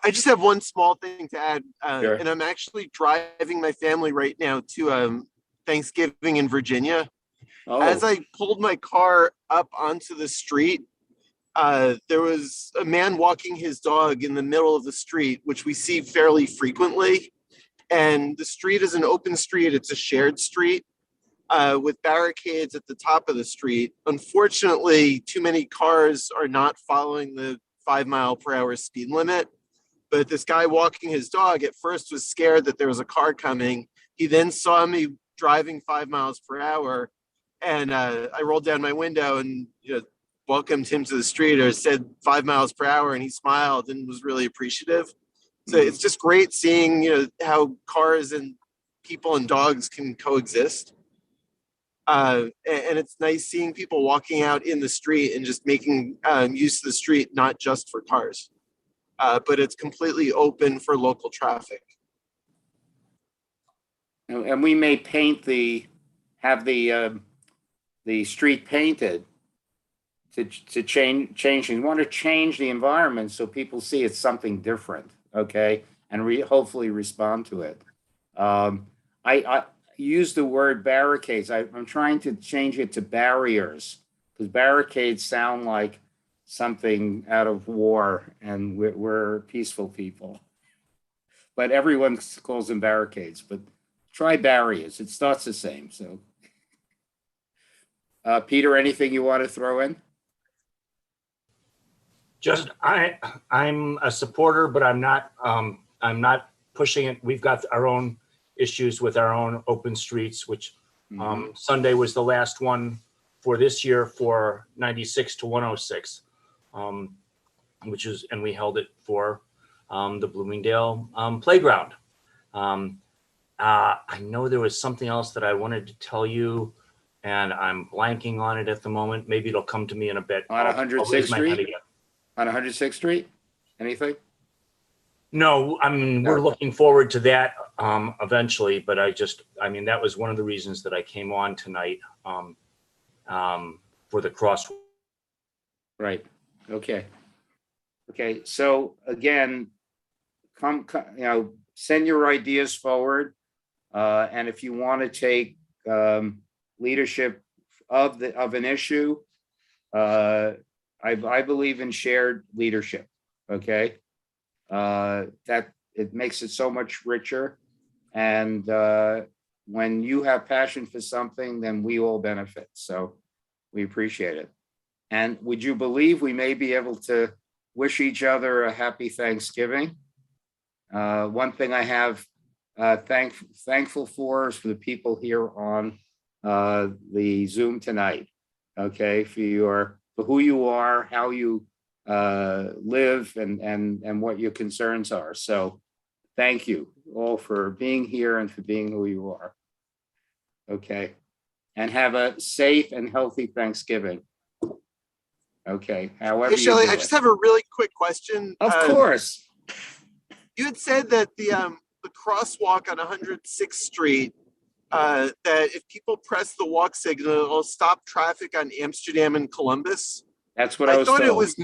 S7: I just have one small thing to add,
S2: Sure.
S7: and I'm actually driving my family right now to Thanksgiving in Virginia.
S2: Oh,
S7: As I pulled my car up onto the street, there was a man walking his dog in the middle of the street, which we see fairly frequently. And the street is an open street. It's a shared street with barricades at the top of the street. Unfortunately, too many cars are not following the 5-mile-per-hour speed limit. But this guy walking his dog at first was scared that there was a car coming. He then saw me driving 5 miles per hour. And I rolled down my window and welcomed him to the street, or said 5 miles per hour, and he smiled and was really appreciative. So it's just great seeing how cars and people and dogs can coexist. And it's nice seeing people walking out in the street and just making use of the street, not just for cars, but it's completely open for local traffic.
S2: and we may have the street painted to change things. We want to change the environment so people see it's something different, okay, and hopefully respond to it. I use the word barricades. I'm trying to change it to barriers, because barricades sound like something out of war, and we're peaceful people. But everyone calls them barricades, but try barriers. It starts the same. So, Peter, anything you want to throw in?
S10: Just I'm a supporter, but I'm not pushing it. We've got our own issues with our own open streets, which Sunday was the last one for this year for 96 to 106, and we held it for the Bloomingdale playground. I know there was something else that I wanted to tell you, and I'm blanking on it at the moment. Maybe it'll come to me in a bit.
S2: On 106th Street? On 106th Street? Anything?
S10: No, I mean, we're looking forward to that eventually, but that was one of the reasons that I came on tonight for the cross.
S2: Right. Okay. Okay. So again, send your ideas forward. And if you want to take leadership of an issue, I believe in shared leadership. Okay. That it makes it so much richer. And when you have passion for something, then we all benefit. So we appreciate it. And would you believe we may be able to wish each other a happy Thanksgiving? One thing I have thankful for is for the people here on the Zoom tonight. Okay, for who you are, how you live, and what your concerns are. So thank you all for being here and for being who you are. Okay, and have a safe and healthy Thanksgiving. Okay, however
S7: Hey,
S2: you
S7: Shelley,
S2: do
S7: I
S2: it.
S7: just have a really quick question.
S2: Of course.
S7: You had said that the crosswalk on 106th Street, that if people press the walk signal, it'll stop traffic on Amsterdam and Columbus.
S2: That's what I was
S7: thought
S2: told.
S7: it was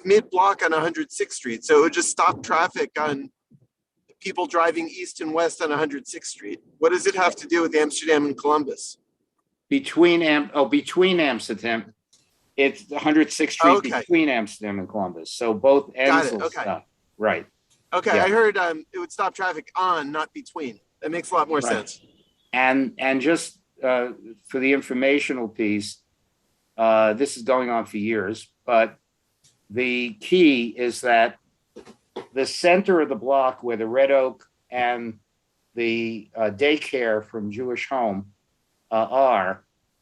S7: mid-block on 106th Street, so it would just stop traffic on people driving east and west on 106th Street. What does it have to do with Amsterdam and Columbus?
S2: Between Amsterdam, it's 106th Street
S7: Okay.
S2: between Amsterdam and Columbus. So both ends will
S7: Okay.
S2: stop. Right.
S7: Okay,
S2: Yeah.
S7: I heard it would stop traffic on, not between. That makes a lot more
S2: Right.
S7: sense.
S2: And just for the informational piece, this is going on for years, but the key is that the center of the block where the Red Oak and the daycare from Jewish Home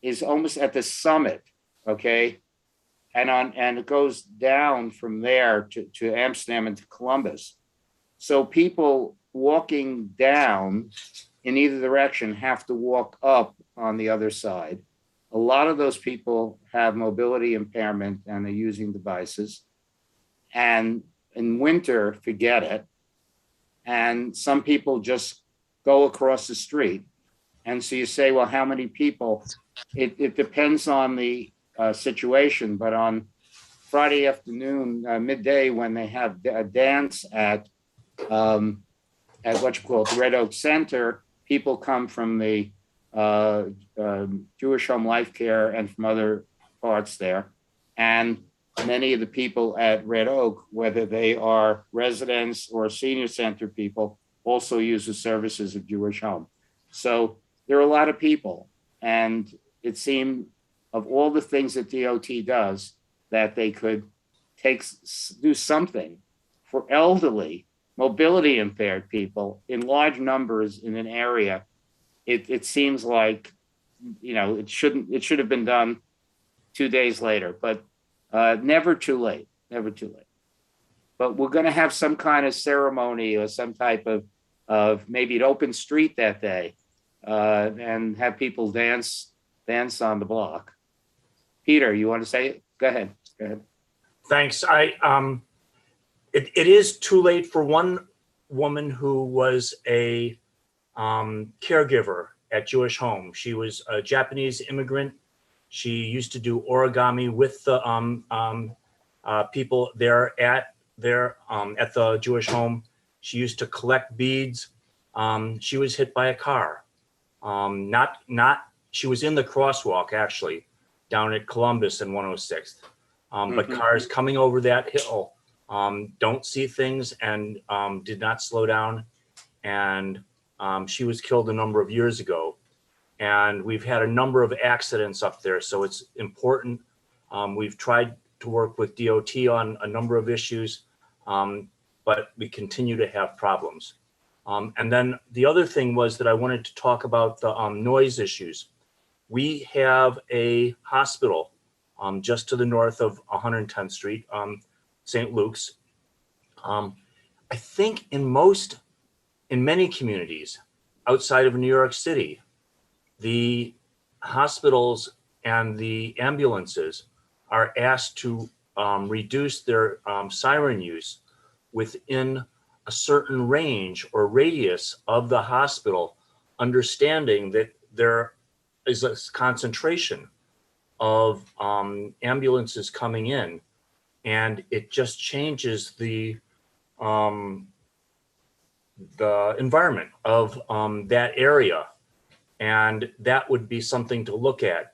S2: is almost at the summit, okay? And it goes down from there to Amsterdam and to Columbus. So people walking down in either direction have to walk up on the other side. A lot of those people have mobility impairment and are using devices. And in winter, forget it. And some people just go across the street. And so you say, well, how many people? It depends on the situation, but on Friday afternoon, midday, when they have a dance at what you call the Red Oak Center, people come from the Jewish Home Life Care and from other parts there. And many of the people at Red Oak, whether they are residents or senior center people, also use the services of Jewish Home. So there are a lot of people, and it seemed of all the things that DOT does that they could do something for elderly, mobility impaired people in large numbers in an area. It seems like, it should have been done 2 days later, but never too late, never too late. But we're going to have some kind of ceremony or some type of maybe an open street that day, and have people dance on the block. Peter, you want to say it? Go ahead.
S10: Thanks. It is too late for one woman who was a caregiver at Jewish Home. She was a Japanese immigrant. She used to do origami with the people there at the Jewish Home. She used to collect beads. She was hit by a car. She was in the crosswalk actually down at Columbus and 106th. But cars coming over that hill don't see things and did not slow down. And she was killed a number of years ago. And we've had a number of accidents up there. So it's important. We've tried to work with DOT on a number of issues, but we continue to have problems. And then the other thing was that I wanted to talk about the noise issues. We have a hospital just to the north of 110th Street, St. Luke's. I think in many communities outside of New York City, the hospitals and the ambulances are asked to reduce their siren use within a certain range or radius of the hospital, understanding that there is a concentration of ambulances coming in, and it just changes the environment of that area. And that would be something to look at,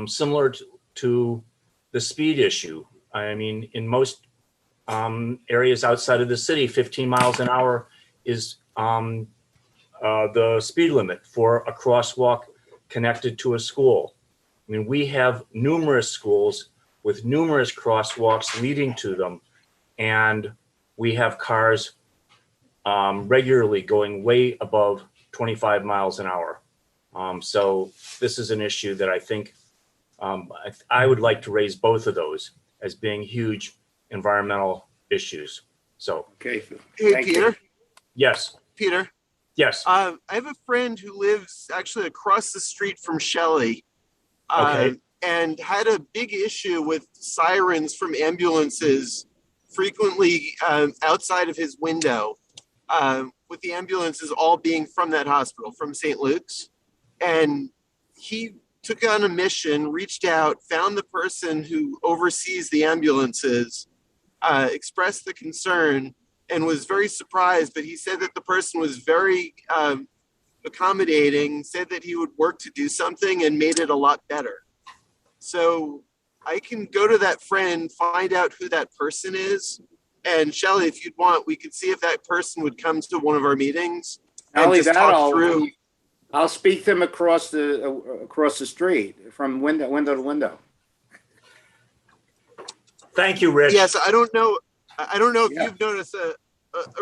S10: similar to the speed issue. I mean, in most areas outside of the city, 15 miles an hour is the speed limit for a crosswalk connected to a school. I mean, we have numerous schools with numerous crosswalks leading to them, and we have cars regularly going way above 25 miles an hour. So this is an issue that I think I would like to raise both of those as being huge environmental issues. So,
S2: Okay.
S7: Hey,
S2: Thank you.
S7: Peter.
S1: Yes,
S7: Peter,
S1: yes.
S7: I have a friend who lives actually across the street from Shelley.
S1: Okay.
S7: And had a big issue with sirens from ambulances frequently outside of his window, with the ambulances all being from that hospital, from St. Luke's. And he took on a mission, reached out, found the person who oversees the ambulances, expressed the concern, and was very surprised. But he said that the person was very accommodating, said that he would work to do something, and made it a lot better. So I can go to that friend, find out who that person is. And Shelley, if you'd want, we could see if that person would come to one of our meetings and
S2: Only
S7: just
S2: that,
S7: talk through.
S2: I'll speak to him across the street from window to window.
S1: Thank you, Rich.
S7: Yes, I don't know if
S2: Yeah.
S7: you've noticed a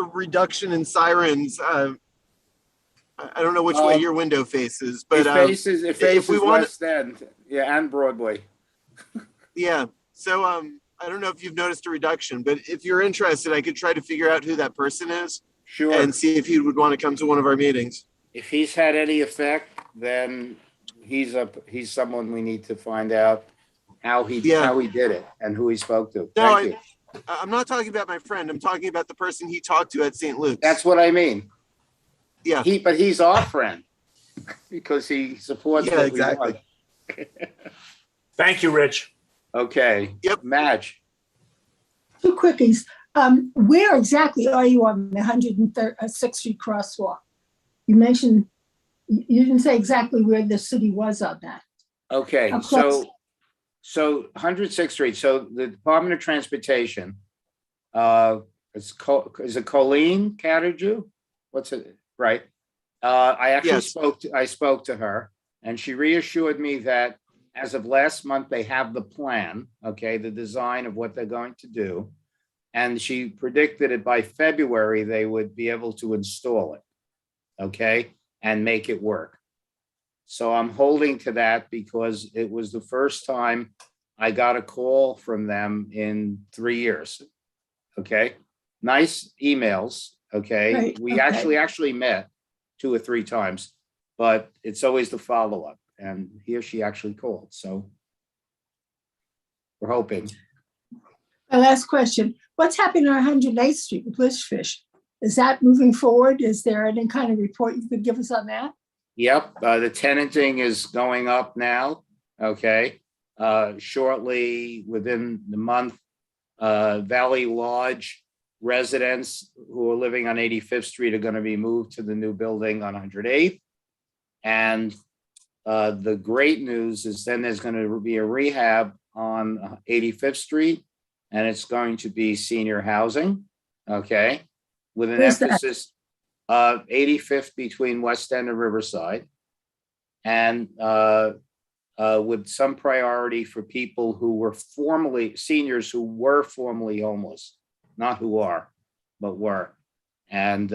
S7: reduction in sirens. I don't know which way your window faces, but
S2: It faces
S7: if we want,
S2: West End, yeah, and Broadway.
S7: yeah. So I don't know if you've noticed a reduction, but if you're interested, I could try to figure out who that person is
S2: Sure.
S7: and see if he would want to come to one of our meetings.
S2: If he's had any effect, then he's someone we need to find out how he did it and who he spoke to.
S7: No,
S2: Thank you.
S7: I'm not talking about my friend. I'm talking about the person he talked to at St. Luke's.
S2: That's what I mean.
S7: Yeah.
S2: But he's our friend because he supports
S7: Yeah,
S2: what
S7: exactly.
S2: we want.
S1: Thank you, Rich.
S2: Okay.
S7: Yep.
S2: Madge.
S5: Two quickies. Where exactly are you on the 106th Street crosswalk? You mentioned, you didn't say exactly where the city was on that.
S2: Okay,
S5: How close?
S2: so 106th Street, so the Department of Transportation, is it Colleen Catterju? What's it, right? I actually
S7: Yes.
S2: spoke to her, and she reassured me that as of last month, they have the plan, okay, the design of what they're going to do. And she predicted it by February, they would be able to install it, okay, and make it work. So I'm holding to that because it was the first time I got a call from them in 3 years. Okay, nice emails. Okay,
S5: Right,
S2: we
S5: okay.
S2: actually met 2 or 3 times, but it's always the follow-up. And here she actually called. So we're hoping.
S5: My last question, what's happening on 108th Street with Lishfish? Is that moving forward? Is there any kind of report you could give us on that?
S2: Yep, the tenanting is going up now, okay? Shortly, within the month, Valley Lodge residents who are living on 85th Street are gonna be moved to the new building on 108th. And the great news is then there's gonna be a rehab on 85th Street, and it's going to be senior housing, okay? With an
S5: Where's that?
S2: emphasis 85th between West End and Riverside. And with some priority for people who were seniors who were formerly homeless, not who are, but were. And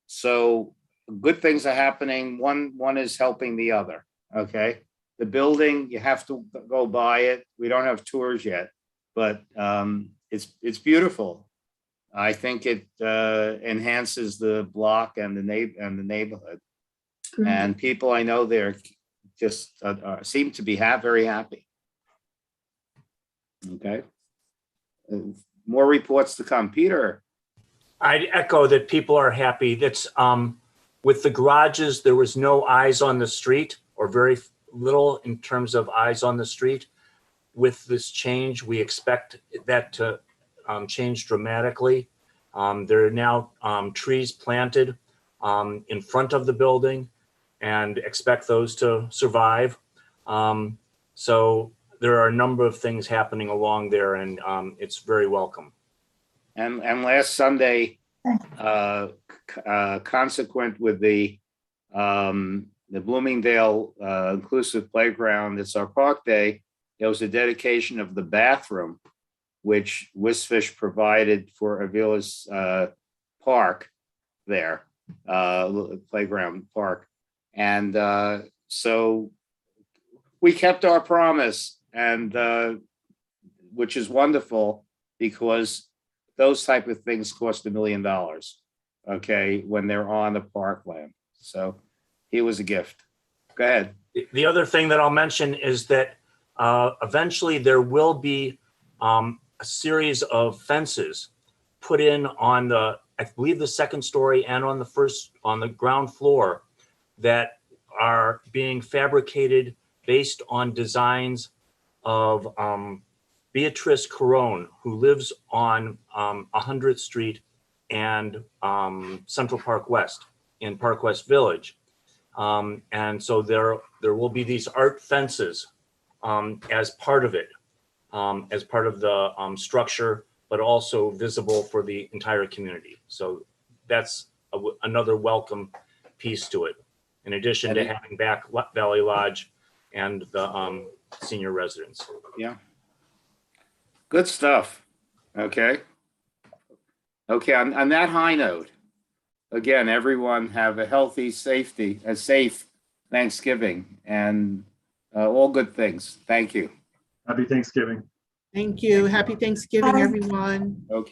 S2: so good things are happening. One is helping the other, okay? The building, you have to go by it. We don't have tours yet, but it's beautiful. I think it enhances the block and the neighborhood.
S5: Great.
S2: And people I know there just seem to be very happy. Okay. More reports to come. Peter.
S10: I'd echo that people are happy. That's with the garages, there was no eyes on the street, or very little in terms of eyes on the street. With this change, we expect that to change dramatically. There are now trees planted in front of the building, and expect those to survive. So there are a number of things happening along there, and it's very welcome.
S2: And last Sunday, consequent with the the Bloomingdale Inclusive Playground. It's our park day. It was a dedication of the bathroom, which Wisfish provided for Avila's park there, playground park. And so we kept our promise, and which is wonderful, because those type of things cost $1 million, okay, when they're on the parkland. So it was a gift. Go ahead.
S10: The other thing that I'll mention is that eventually there will be a series of fences put in on the, I believe, the second story and on the ground floor, that are being fabricated based on designs of Beatrice Carone, who lives on 100th Street and Central Park West in Park West Village. And so there will be these art fences as part of it, as part of the structure, but also visible for the entire community. So that's another welcome piece to it, in addition to having back Valley Lodge and the senior residents.
S2: Yeah. Good stuff. Okay. Okay, on that high note, again, everyone have a safe Thanksgiving, and all good things. Thank you.
S1: Happy Thanksgiving.
S3: Thank you. Happy Thanksgiving,
S5: Bye.
S3: everyone.
S2: Okay.